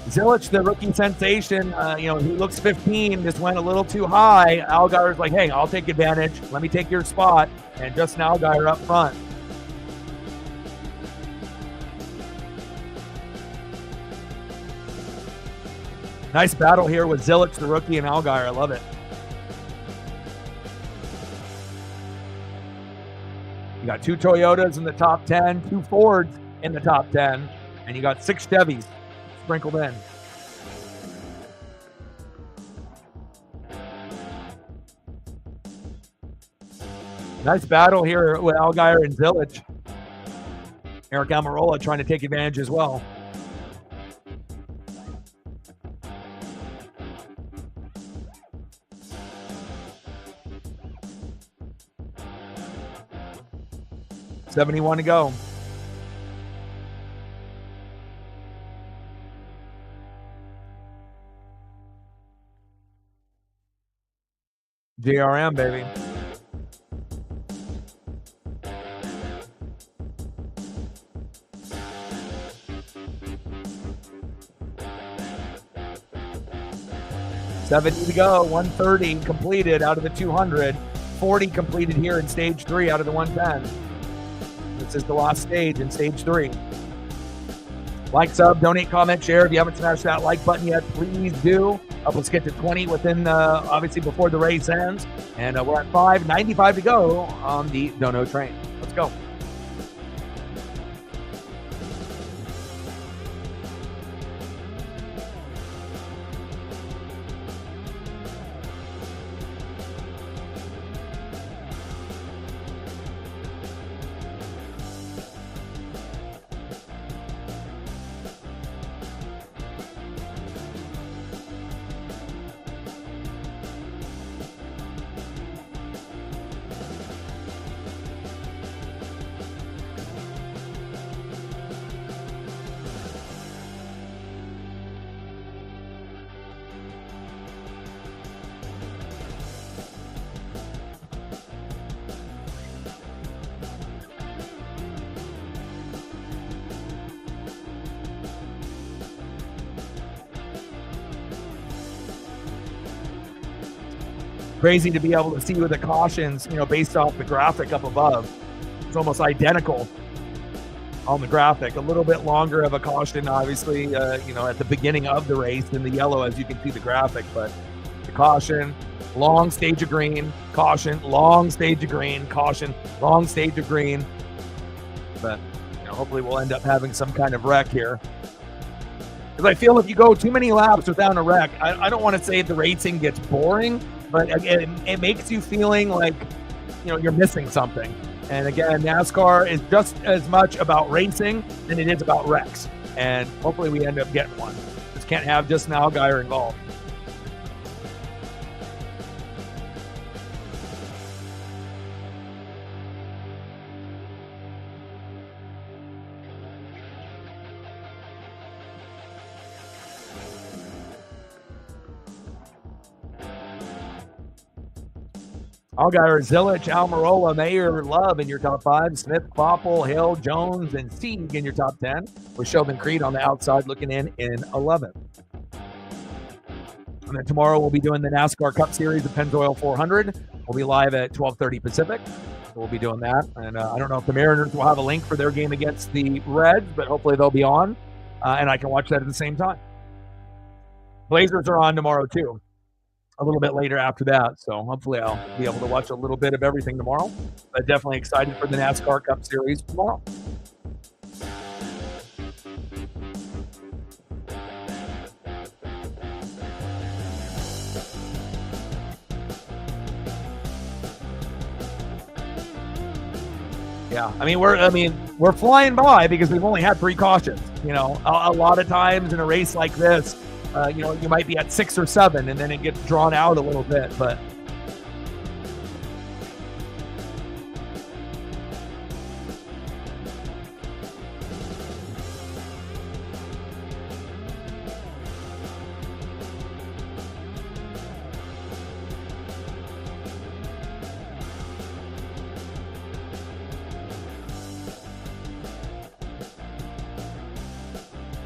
Zilich, the rookie sensation, he looks 15, just went a little too high. Allgaier's like, hey, I'll take advantage. Let me take your spot. And Justin Allgaier up front. Nice battle here with Zilich, the rookie, and Allgaier. I love it. You got 2 Toyotas in the top 10, 2 Fords in the top 10, and you got 6 Chevys sprinkled in. Nice battle here with Allgaier and Zilich. Eric Almirola trying to take advantage as well. .71 to go. JRM, baby. .70 to go. 130 completed out of the 200. 40 completed here in stage 3 out of the 110. This is the last stage in stage 3. Like, sub, donate, comment, share. If you haven't smashed that like button yet, please do. Let's get to 20 within, obviously, before the race ends. And we're at 5:95 to go on the Dono train. Let's go. Crazy to be able to see with the cautions, based off the graphic up above. It's almost identical on the graphic. A little bit longer of a caution, obviously, at the beginning of the race than the yellow, as you can see the graphic. But the caution, long stage of green, caution, long stage of green, caution, long stage of green. But hopefully we'll end up having some kind of wreck here. Because I feel if you go too many laps without a wreck, I don't want to say the racing gets boring, but again, it makes you feeling like, you're missing something. And again, NASCAR is just as much about racing than it is about wrecks. And hopefully we end up getting one. Just can't have Justin Allgaier involved. Allgaier, Zilich, Almirola, Mayer, Love in your top 5. Smith, Popple, Hill, Jones, and Sieg in your top 10. With Sheldon Creed on the outside looking in 11th. And then tomorrow we'll be doing the NASCAR Cup Series of Pennzoil 400. We'll be live at 12:30 Pacific. So we'll be doing that. And I don't know if the Mariners will have a link for their game against the Reds, but hopefully they'll be on. And I can watch that at the same time. Blazers are on tomorrow too. A little bit later after that, so hopefully I'll be able to watch a little bit of everything tomorrow. But definitely excited for the NASCAR Cup Series tomorrow. Yeah, I mean we're flying by because we've only had 3 cautions. You know, a lot of times in a race like this, you know, you might be at 6 or 7, and then it gets drawn out a little bit. But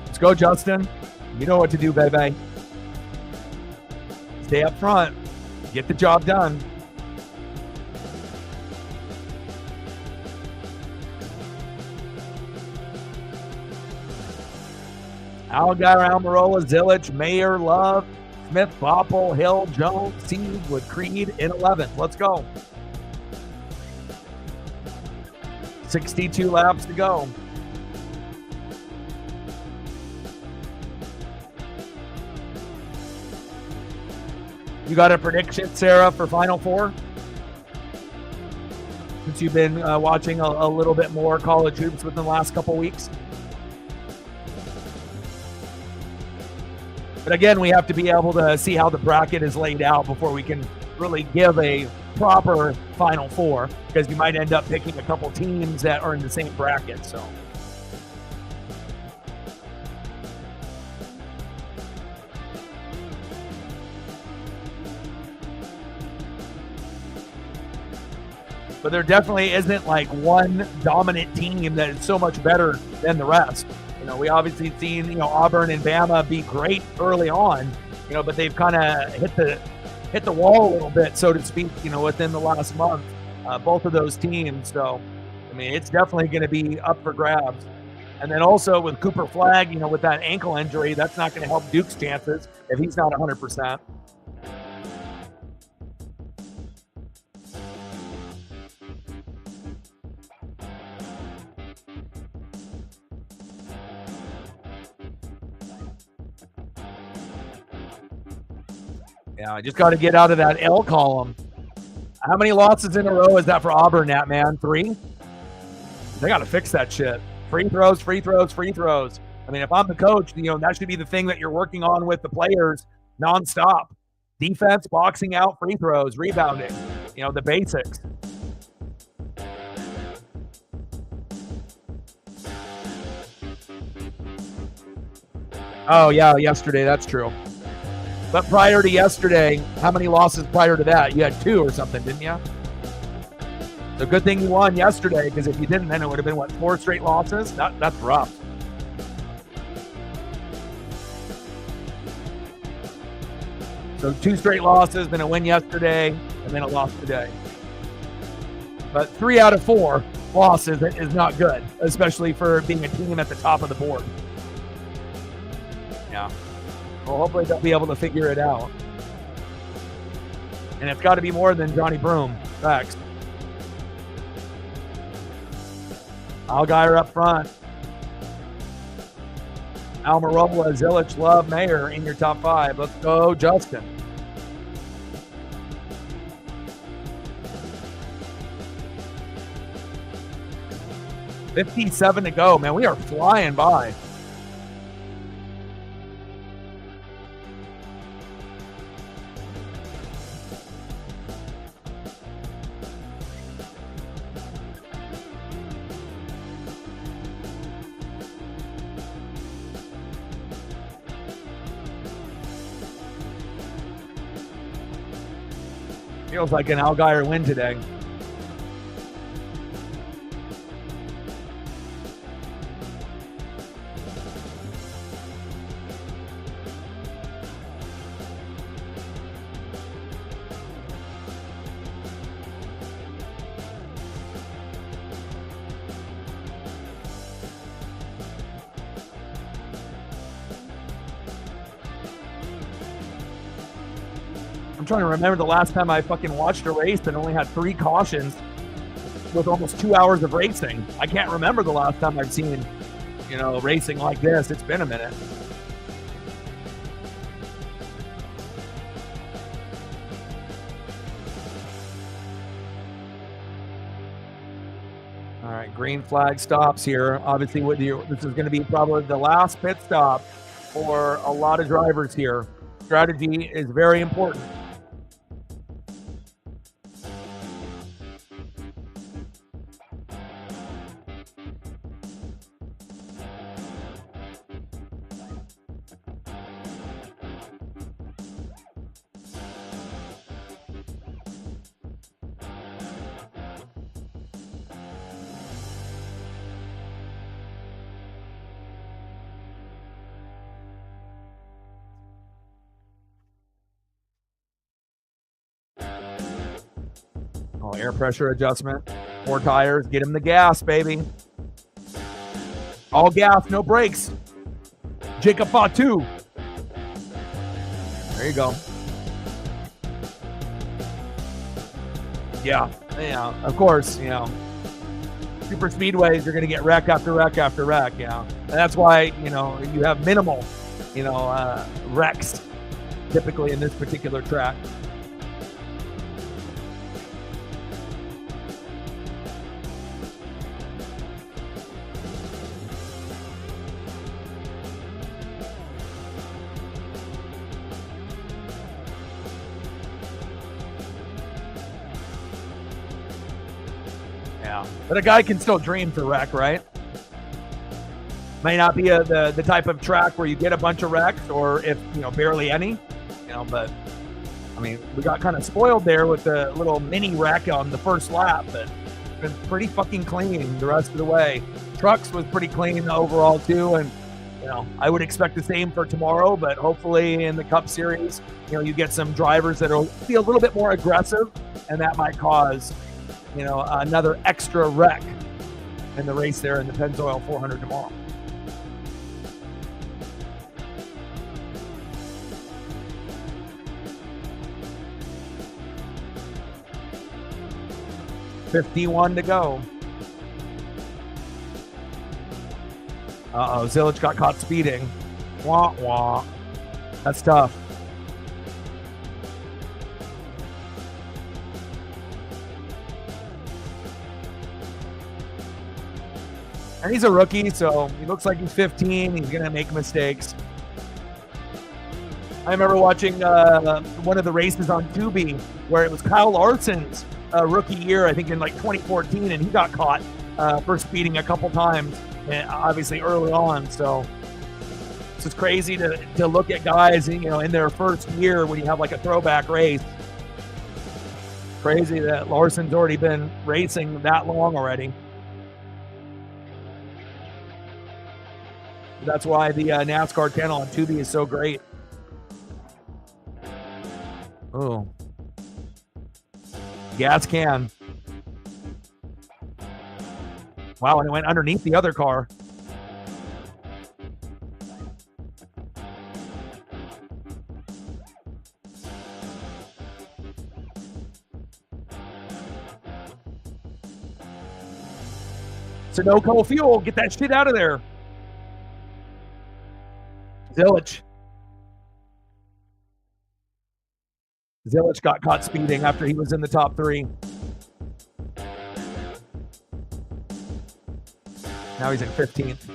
let's go, Justin. You know what to do, baby. Stay up front. Get the job done. Allgaier, Almirola, Zilich, Mayer, Love, Smith, Bopple, Hill, Jones, Seed, with Creed in 11th. Let's go. 62 laps to go. You got a prediction, Sarah, for Final Four? Since you've been watching a little bit more college hoops within the last couple weeks. But again, we have to be able to see how the bracket is laid out before we can really give a proper Final Four, because you might end up picking a couple teams that are in the same bracket. So. But there definitely isn't like one dominant team that is so much better than the rest. You know, we obviously seen, you know, Auburn and Bama be great early on, you know, but they've kind of hit the wall a little bit, so to speak, you know, within the last month, both of those teams. So, I mean, it's definitely going to be up for grabs. And then also with Cooper Flagg, you know, with that ankle injury, that's not going to help Duke's chances if he's not 100%. Yeah, I just got to get out of that L column. How many losses in a row is that for Auburn, Nat, man? 3? They got to fix that shit. Free throws, free throws, free throws. I mean, if I'm the coach, you know, that should be the thing that you're working on with the players nonstop. Defense, boxing out, free throws, rebounding. You know, the basics. Oh, yeah, yesterday. That's true. But prior to yesterday, how many losses prior to that? You had 2 or something, didn't you? So good thing you won yesterday, because if you didn't, then it would have been, what, 4 straight losses? That's rough. So 2 straight losses, then a win yesterday, and then a loss today. But 3 out of 4 losses is not good, especially for being a team at the top of the board. Yeah. Well, hopefully they'll be able to figure it out. And it's got to be more than Johnny Broom. Facts. Allgaier up front. Almirola, Zilich, Love, Mayer in your top 5. Let's go, Justin. $57 to go, man. We are flying by. Feels like an Allgaier win today. I'm trying to remember the last time I fucking watched a race that only had 3 cautions with almost 2 hours of racing. I can't remember the last time I've seen, you know, racing like this. It's been a minute. All right, green flag stops here. Obviously, this is going to be probably the last pit stop for a lot of drivers here. Strategy is very important. Oh, air pressure adjustment. 4 tires. Get him the gas, baby. All gas, no brakes. Jacob Fatu. There you go. Yeah, of course, super speedways, you're going to get wreck after wreck after wreck, And that's why, you have minimal, wrecks typically in this particular track. Yeah, but a guy can still dream for wreck, right? May not be the type of track where you get a bunch of wrecks, or if barely any, But I mean, we got kind of spoiled there with the little mini wreck on the first lap, but it's been pretty fucking clean the rest of the way. Trucks was pretty clean overall too, and I would expect the same for tomorrow. But hopefully in the Cup Series, you get some drivers that'll be a little bit more aggressive, and that might cause another extra wreck in the race there in the Pennzoil 400 tomorrow. $51 to go. Uh-oh, Zilic got caught speeding. Wah, wah. That's tough. And he's a rookie, so he looks like he's 15. He's going to make mistakes. I remember watching one of the races on Tubi where it was Kyle Larson's rookie year, I think in like 2014, and he got caught for speeding a couple times, obviously early on. So it's just crazy to look at guys, in their first year when you have like a throwback race. Crazy that Larson's already been racing that long already. That's why the NASCAR channel on Tubi is so great. Oh. Gas can. Wow, and it went underneath the other car. Sunoco fuel, get that shit out of there. Zilic got caught speeding after he was in the top 3. Now he's in 15th.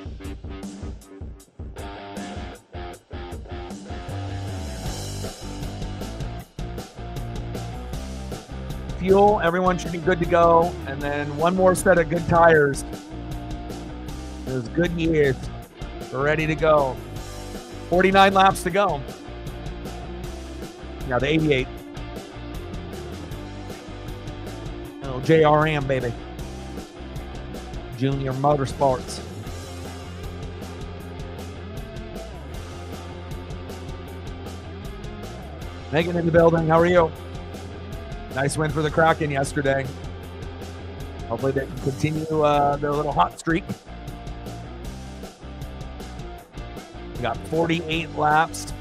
Fuel, everyone should be good to go. And then one more set of good tires. Those good years. We're ready to go. 49 laps to go. Now the 88. Oh, JRM, baby. Junior Motorsports. Megan in the building. How are you? Nice win for the Kraken yesterday. Hopefully they can continue their little hot streak. We got 48 laps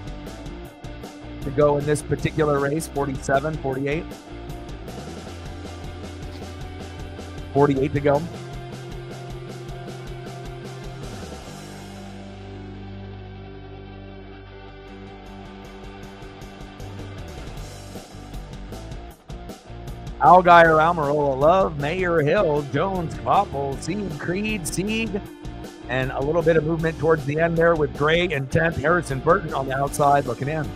to go in this particular race. 47, 48. 48 to go. Allgaier, Almirola, Love, Mayer, Hill, Jones, Koppel, Seed, Creed, Sieg, and a little bit of movement towards the end there with Gray and 10th. Harrison Burton on the outside looking in.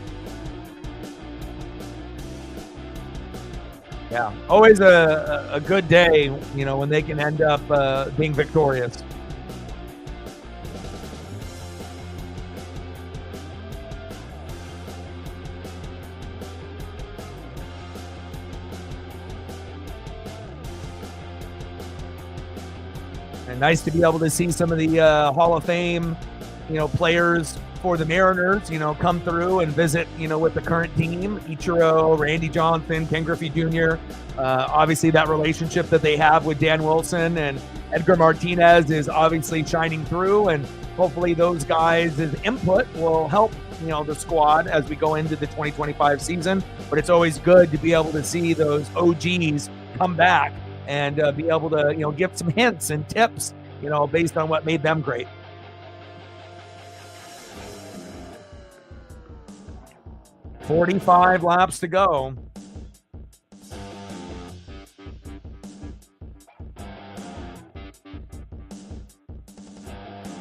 Yeah, always a good day, when they can end up being victorious. And nice to be able to see some of the Hall of Fame, players for the Mariners, come through and visit, with the current team. Ichiro, Randy Johnson, Ken Griffey Jr. Obviously, that relationship that they have with Dan Wilson and Edgar Martinez is obviously shining through, and hopefully those guys' input will help, the squad as we go into the 2025 season. But it's always good to be able to see those OGs come back and be able to, give some hints and tips, based on what made them great. "45 laps to go."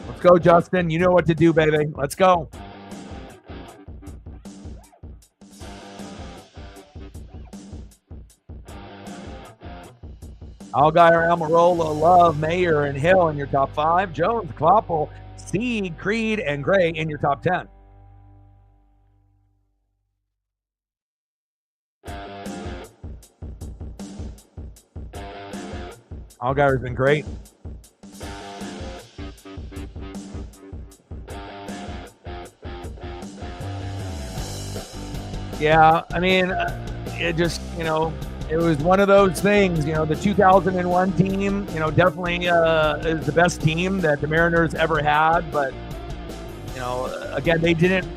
Let's go, Justin. You know what to do, baby. Let's go. Allgaier, Almirola, Love, Mayer, and Hill in your top 5. Jones, Koppel, Seed, Creed, and Gray in your top 10. Allgaier's been great. Yeah, I mean, it just, it was one of those things, the 2001 team, definitely is the best team that the Mariners ever had. But, again, they didn't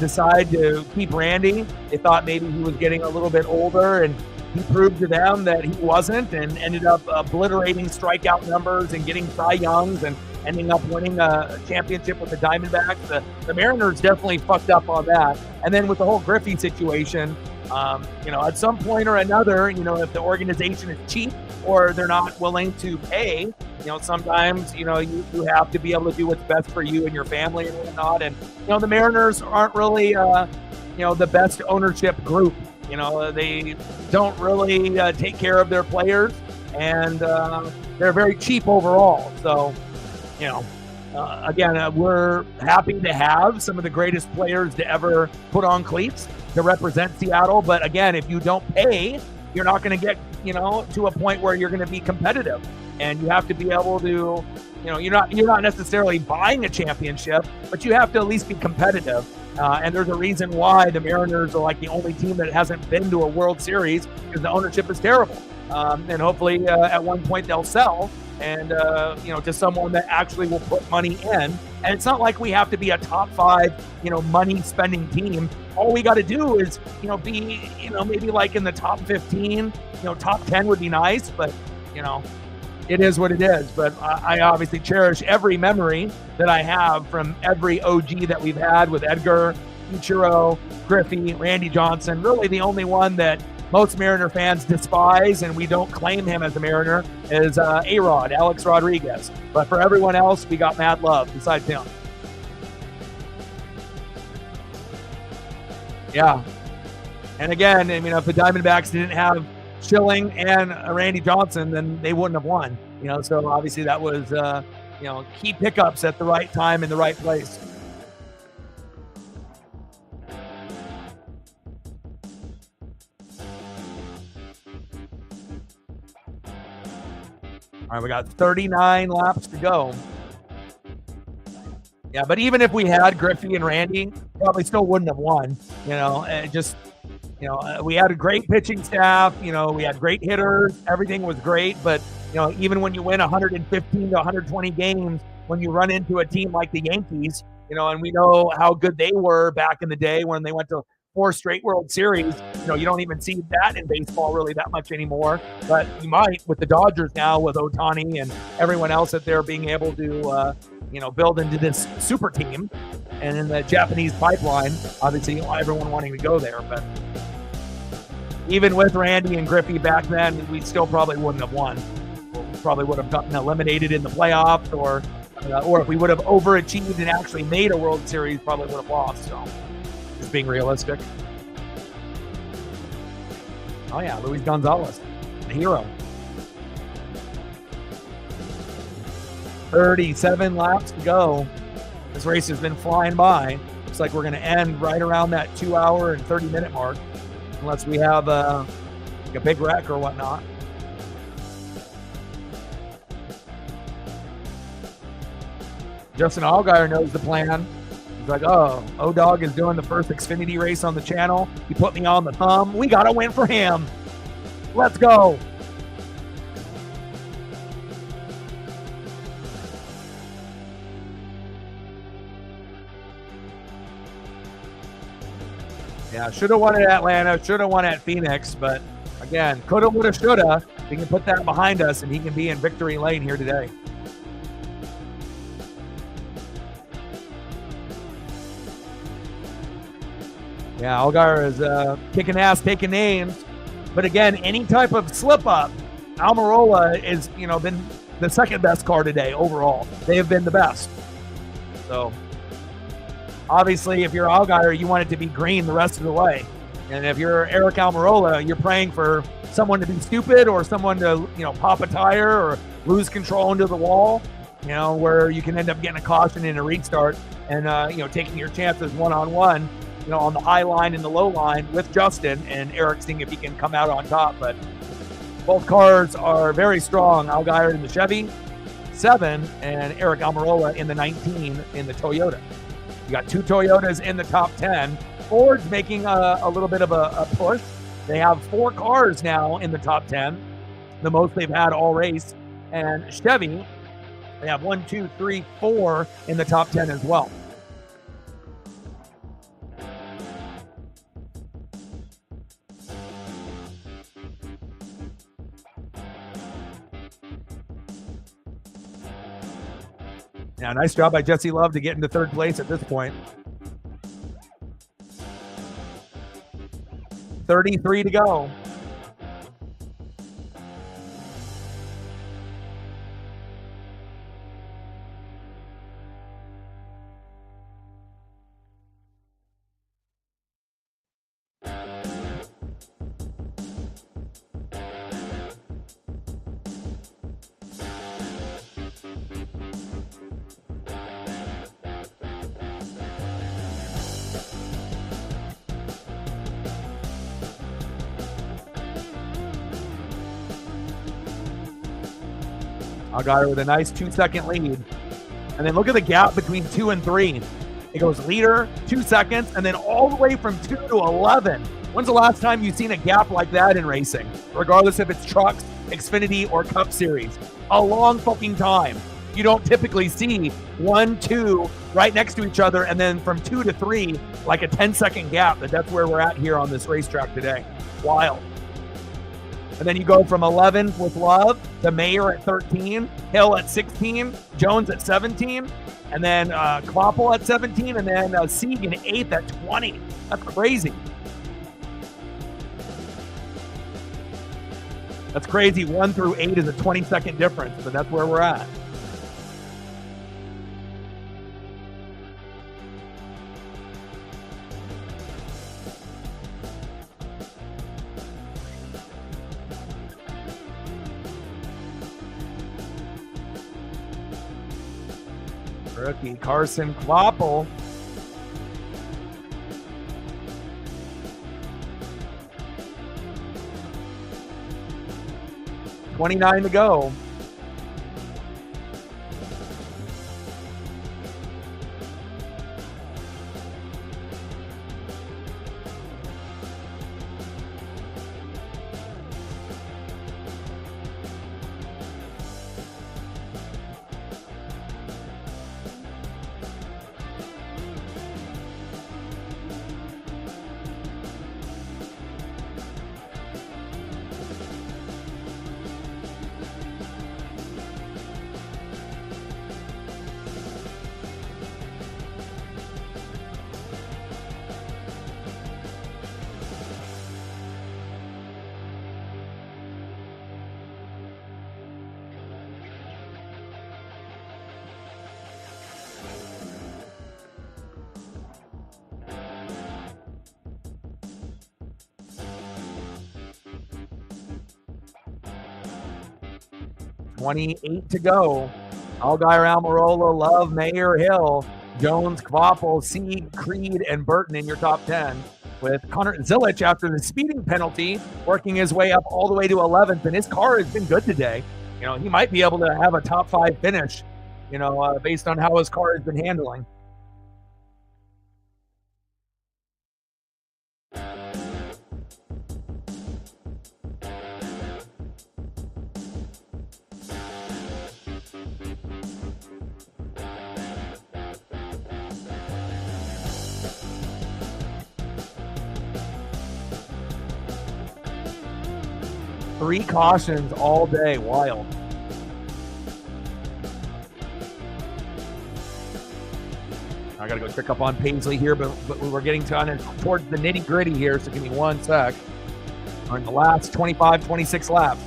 decide to keep Randy. They thought maybe he was getting a little bit older, and he proved to them that he wasn't, and ended up obliterating strikeout numbers and getting Cy Youngs and ending up winning a championship with the Diamondbacks. The Mariners definitely fucked up on that. And then with the whole Griffey situation, at some point or another, if the organization is cheap or they're not willing to pay, sometimes, you have to be able to do what's best for you and your family and whatnot. And, the Mariners aren't really, the best ownership group. They don't really take care of their players, and they're very cheap overall. So, again, we're happy to have some of the greatest players to ever put on cleats to represent Seattle. But again, if you don't pay, you're not going to get, to a point where you're going to be competitive. And you have to be able to, you're not necessarily buying a championship, but you have to at least be competitive. And there's a reason why the Mariners are like the only team that hasn't been to a World Series, because the ownership is terrible. And hopefully at one point they'll sell, and to someone that actually will put money in. And it's not like we have to be a top 5, money spending team. All we got to do is, be, maybe like in the top 15, top 10 would be nice, but, it is what it is. But I obviously cherish every memory that I have from every OG that we've had with Edgar, Ichiro, Griffey, Randy Johnson. Really the only one that most Mariner fans despise, and we don't claim him as a Mariner, is A-Rod, Alex Rodriguez. But for everyone else, we got mad love besides him. Yeah. And again, if the Diamondbacks didn't have Schilling and Randy Johnson, then they wouldn't have won. So obviously that was, key pickups at the right time in the right place. All right, we got 39 laps to go. Yeah, but even if we had Griffey and Randy, probably still wouldn't have won. We had a great pitching staff. We had great hitters. Everything was great. But, even when you win 115 to 120 games, when you run into a team like the Yankees, and we know how good they were back in the day when they went to 4 straight World Series, you don't even see that in baseball really that much anymore. But you might with the Dodgers now, with Ohtani and everyone else that they're being able to, build into this super team. And in the Japanese pipeline, obviously everyone wanting to go there. But even with Randy and Griffey back then, we still probably wouldn't have won. We probably would have gotten eliminated in the playoffs, or if we would have overachieved and actually made a World Series, probably would have lost. So, just being realistic. Oh yeah, Luis Gonzalez, the hero. 37 laps to go. This race has been flying by. Looks like we're going to end right around that 2 hour and 30-minute mark, unless we have like a big wreck or whatnot. Justin Allgaier knows the plan. He's like, oh, O-Dog is doing the first Xfinity race on the channel. He put me on the thumb. We got to win for him. Let's go. Yeah, should have won at Atlanta, should have won at Phoenix, but again, coulda, woulda, shoulda. We can put that behind us, and he can be in victory lane here today. Yeah, Allgaier is kicking ass, taking names. But again, any type of slip up, Almirola is, been the second best car today overall. They have been the best. So obviously, if you're Allgaier, you want it to be green the rest of the way. And if you're Eric Almirola, you're praying for someone to be stupid or someone to, pop a tire or lose control into the wall, where you can end up getting a caution in a restart and, taking your chances one-on-one, on the high line and the low line with Justin and Eric, seeing if he can come out on top. But both cars are very strong. Allgaier in the Chevy 7 and Eric Almirola in the 19 in the Toyota. You got two Toyotas in the top 10. Ford's making a little bit of a push. They have 4 cars now in the top 10, the most they've had all race. And Chevy, they have 1, 2, 3, 4 in the top 10 as well. Yeah, nice job by Jesse Love to get into third place at this point. 33 to go. Allgaier with a nice 2-second lead. And then look at the gap between 2 and 3. It goes leader, 2 seconds, and then all the way from 2 to 11. When's the last time you've seen a gap like that in racing? Regardless if it's trucks, Xfinity, or Cup Series. A long fucking time. You don't typically see 1, 2 right next to each other, and then from 2 to 3, like a 10-second gap. But that's where we're at here on this racetrack today. Wild. And then you go from 11 with Love to Mayer at 13, Hill at 16, Jones at 17, and then Kloppel at 17, and then Sieg in 8th at 20. That's crazy. That's crazy. 1 through 8 is a 20-second difference, but that's where we're at. Rookie Carson Kloppel. $29 to go. 28 to go. Allgaier, Almirola, Love, Mayer, Hill, Jones, Kvapil, Sieg, Creed, and Burton in your top 10. With Connor Zilich, after the speeding penalty, working his way up all the way to 11th. And his car has been good today. He might be able to have a top 5 finish, based on how his car has been handling. Three cautions all day. Wild. I got to go check up on Paisley here, but we're getting towards the nitty gritty here, so give me one sec. We're in the last 25, 26 laps.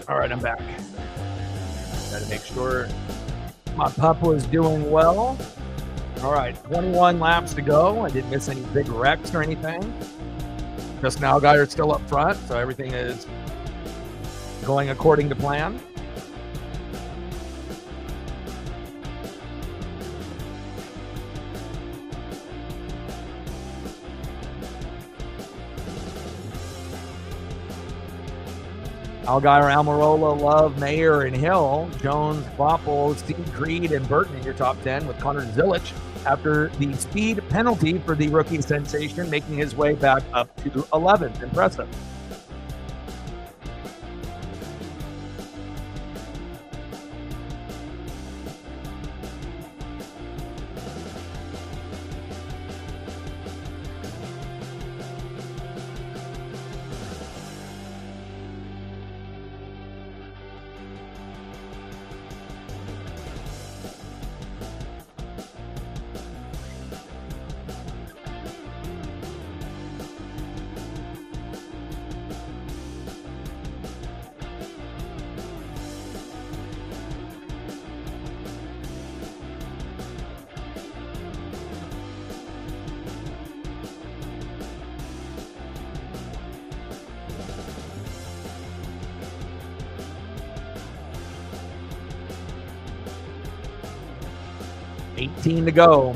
All right, I'm back. Got to make sure my pup was doing well. All right, 21 laps to go. I didn't miss any big wrecks or anything. Just now, Allgaier's still up front, so everything is going according to plan. Allgaier, Almirola, Love, Mayer, and Hill, Jones, Kvapil, Steve Creed, and Burton in your top 10, with Connor Zilich after the speed penalty for the rookie sensation, making his way back up to 11th. Impressive. 18 to go.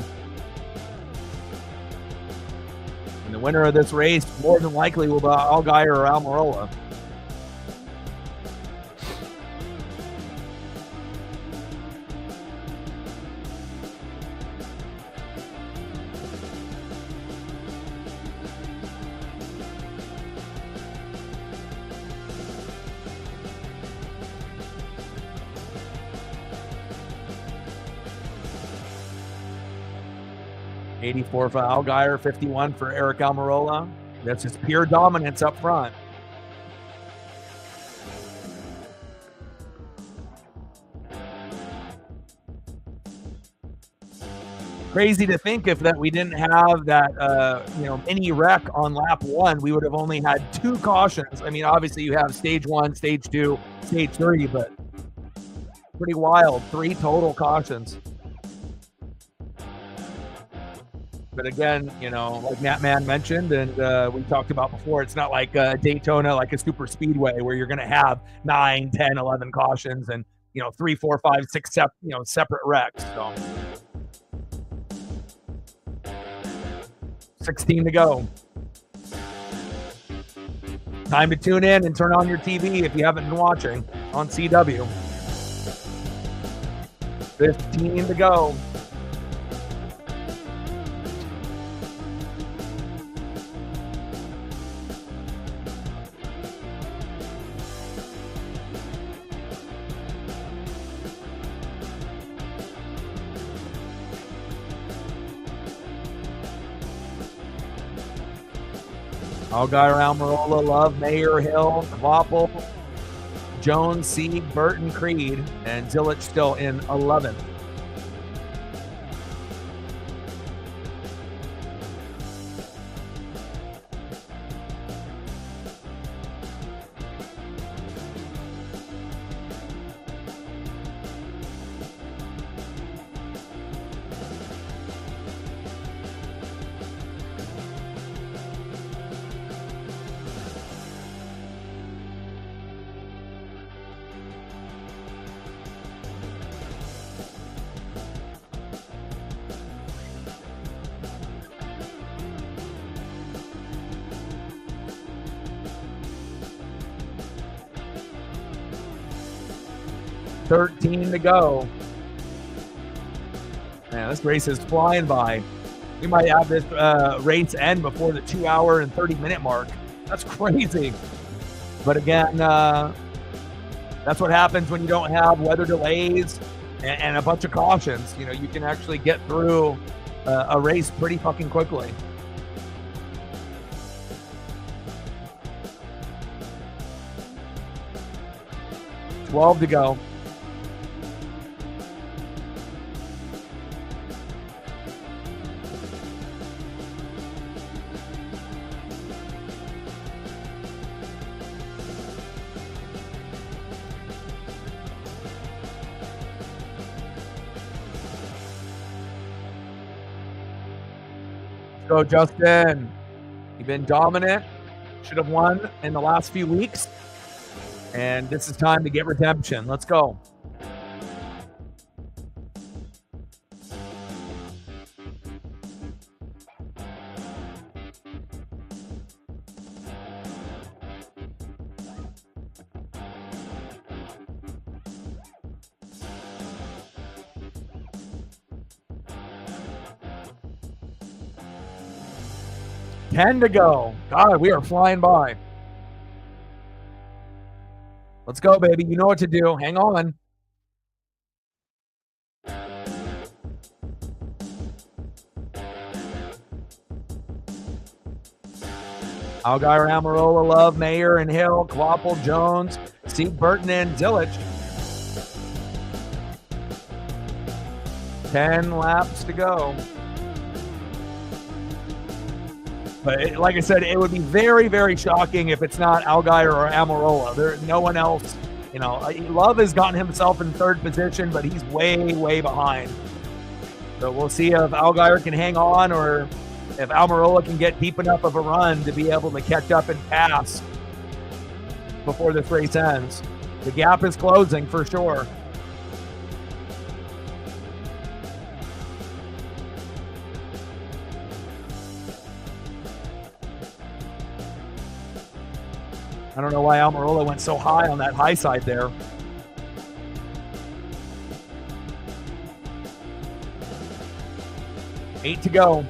And the winner of this race more than likely will be Allgaier or Almirola. $84 for Allgaier, $51 for Eric Almirola. That's just pure dominance up front. Crazy to think if that we didn't have that mini wreck on lap 1, we would have only had 2 cautions. I mean, obviously you have stage 1, stage 2, stage 3, but pretty wild. 3 total cautions. But again, like Natman mentioned, and we talked about before, it's not like Daytona, like a super speedway where you're going to have 9, 10, 11 cautions and, 3, 4, 5, 6, separate wrecks. So 16 to go. Time to tune in and turn on your TV if you haven't been watching on CW. 15 to go. Allgaier, Almirola, Love, Mayer, Hill, Kvapil, Jones, Sieg, Burton, Creed, and Zilich still in 11th. $13 to go. Man, this race is flying by. We might have this race end before the 2-hour and 30-minute mark. That's crazy. But again, that's what happens when you don't have weather delays and a bunch of cautions. You can actually get through a race pretty fucking quickly. $12 to go. Go, Justin. You've been dominant. Should have won in the last few weeks. And this is time to get redemption. Let's go. $10 to go. God, we are flying by. Let's go, baby. You know what to do. Hang on. Allgaier, Almirola, Love, Mayer, and Hill, Kvapil, Jones, Sieg, Burton, and Zilich. 10 laps to go. But like I said, it would be very, very shocking if it's not Allgaier or Almirola. There's no one else. Love has gotten himself in 3rd position, but he's way, way behind. So we'll see if Allgaier can hang on or if Almirola can get deep enough of a run to be able to catch up and pass before this race ends. The gap is closing for sure. I don't know why Almirola went so high on that high side there. Eight to go.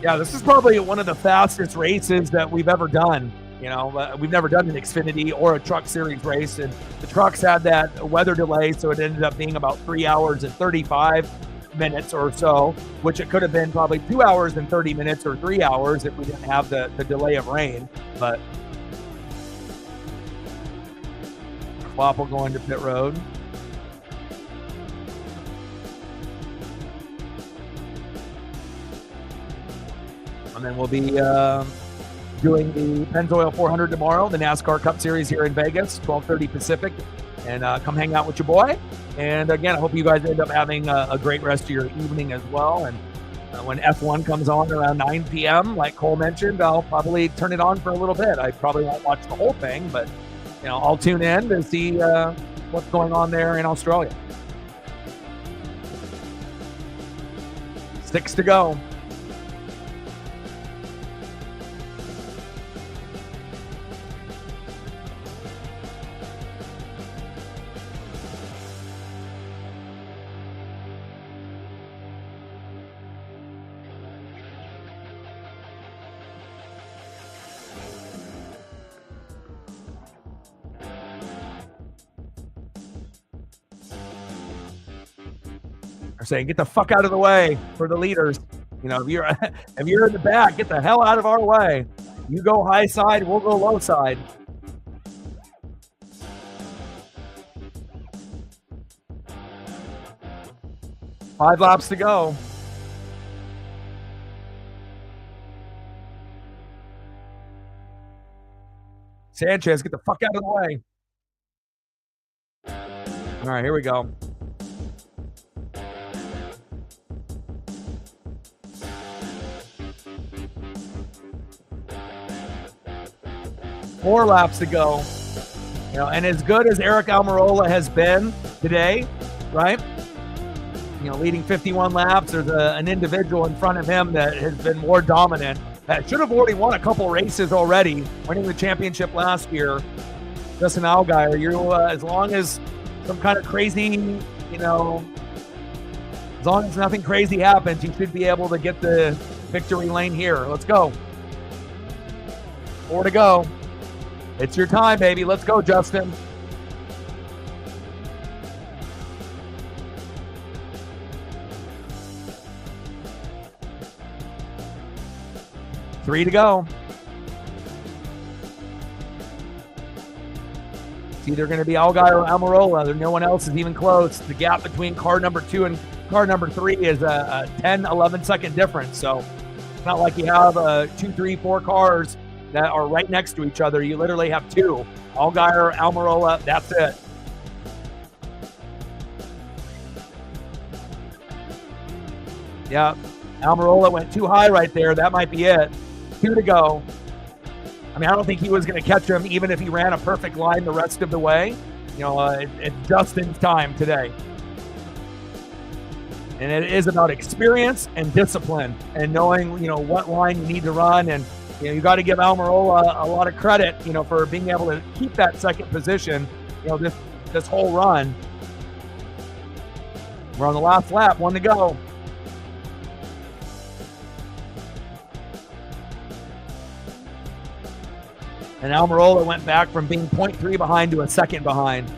Yeah, this is probably one of the fastest races that we've ever done. You know, we've never done an Xfinity or a Truck Series race, and the trucks had that weather delay, so it ended up being about 3 hours and 35 minutes or so, which it could have been probably 2 hours and 30 minutes or 3 hours if we didn't have the delay of rain. But Klopp will go into pit road. And then we'll be doing the Pennzoil 400 tomorrow, the NASCAR Cup Series here in Vegas, 12:30 Pacific. And come hang out with your boy. And again, I hope you guys end up having a great rest of your evening as well. And when F1 comes on around 9 p.m., like Cole mentioned, I'll probably turn it on for a little bit. I probably won't watch the whole thing, but you know, I'll tune in to see what's going on there in Australia. 6 to go. Are saying, get the fuck out of the way for the leaders. You know, if you're in the back, get the hell out of our way. You go high side, we'll go low side. Five laps to go. Sanchez, get the fuck out of the way. All right, here we go. Four laps to go. You know, and as good as Eric Almirola has been today, right? You know, leading 51 laps, there's an individual in front of him that has been more dominant. That should have already won a couple races already, winning the championship last year. Justin Allgaier, you as long as some kind of crazy, you know, as long as nothing crazy happens, you should be able to get the victory lane here. Let's go. 4 to go. It's your time, baby. Let's go, Justin. Three to go. It's either going to be Allgaier or Almirola. No one else is even close. The gap between car number 2 and car number 3 is a 10, 11 second difference. So it's not like you have 2, 3, 4 cars that are right next to each other. You literally have 2. Allgaier, Almirola, that's it. Yeah, Almirola went too high right there. That might be it. 2 to go. I mean, I don't think he was going to catch him even if he ran a perfect line the rest of the way. You know, it's Justin's time today. And it is about experience and discipline and knowing, you know, what line you need to run. And, you know, you got to give Almirola a lot of credit, you know, for being able to keep that second position, you know, this whole run. We're on the last lap, 1 to go. And Almirola went back from being 0.3 behind to a second behind.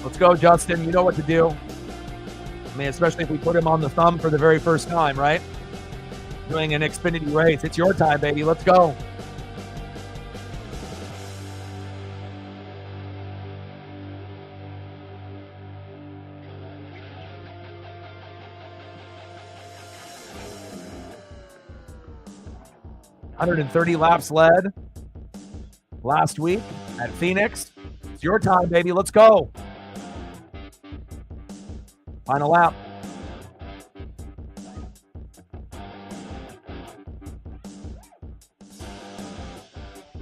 Let's go, Justin. You know what to do. I mean, especially if we put him on the thumb for the very first time, right? Doing an Xfinity race. It's your time, baby. Let's go. $130 laps led last week at Phoenix. It's your time, baby. Let's go. Final lap.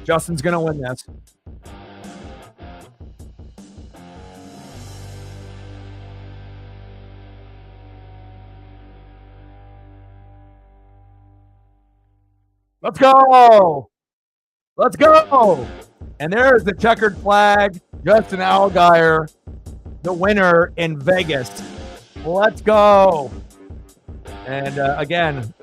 Justin's going to win this. Let's go. Let's go. And there's the checkered flag. Justin Allgaier, the winner in Vegas. Let's go. And again,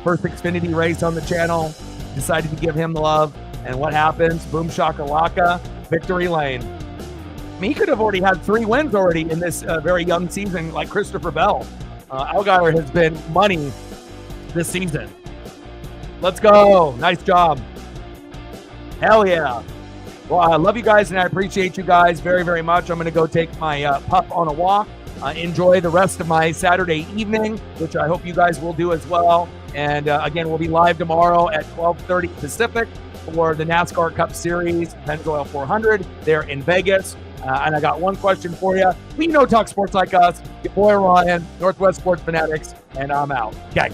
first Xfinity race on the channel. Decided to give him the love. And what happens? Boom shakalaka, victory lane. I mean, he could have already had 3 wins already in this very young season, like Christopher Bell. Allgaier has been money this season. Let's go. Nice job. Hell yeah. Well, I love you guys, and I appreciate you guys very, very much. I'm going to go take my pup on a walk. Enjoy the rest of my Saturday evening, which I hope you guys will do as well. And again, we'll be live tomorrow at 12:30 Pacific for the NASCAR Cup Series, Pennzoil 400 there in Vegas. And I got one question for you. We talk sports like us. Your boy Ryan, Northwest Sports Fanatics, and I'm out. Okay.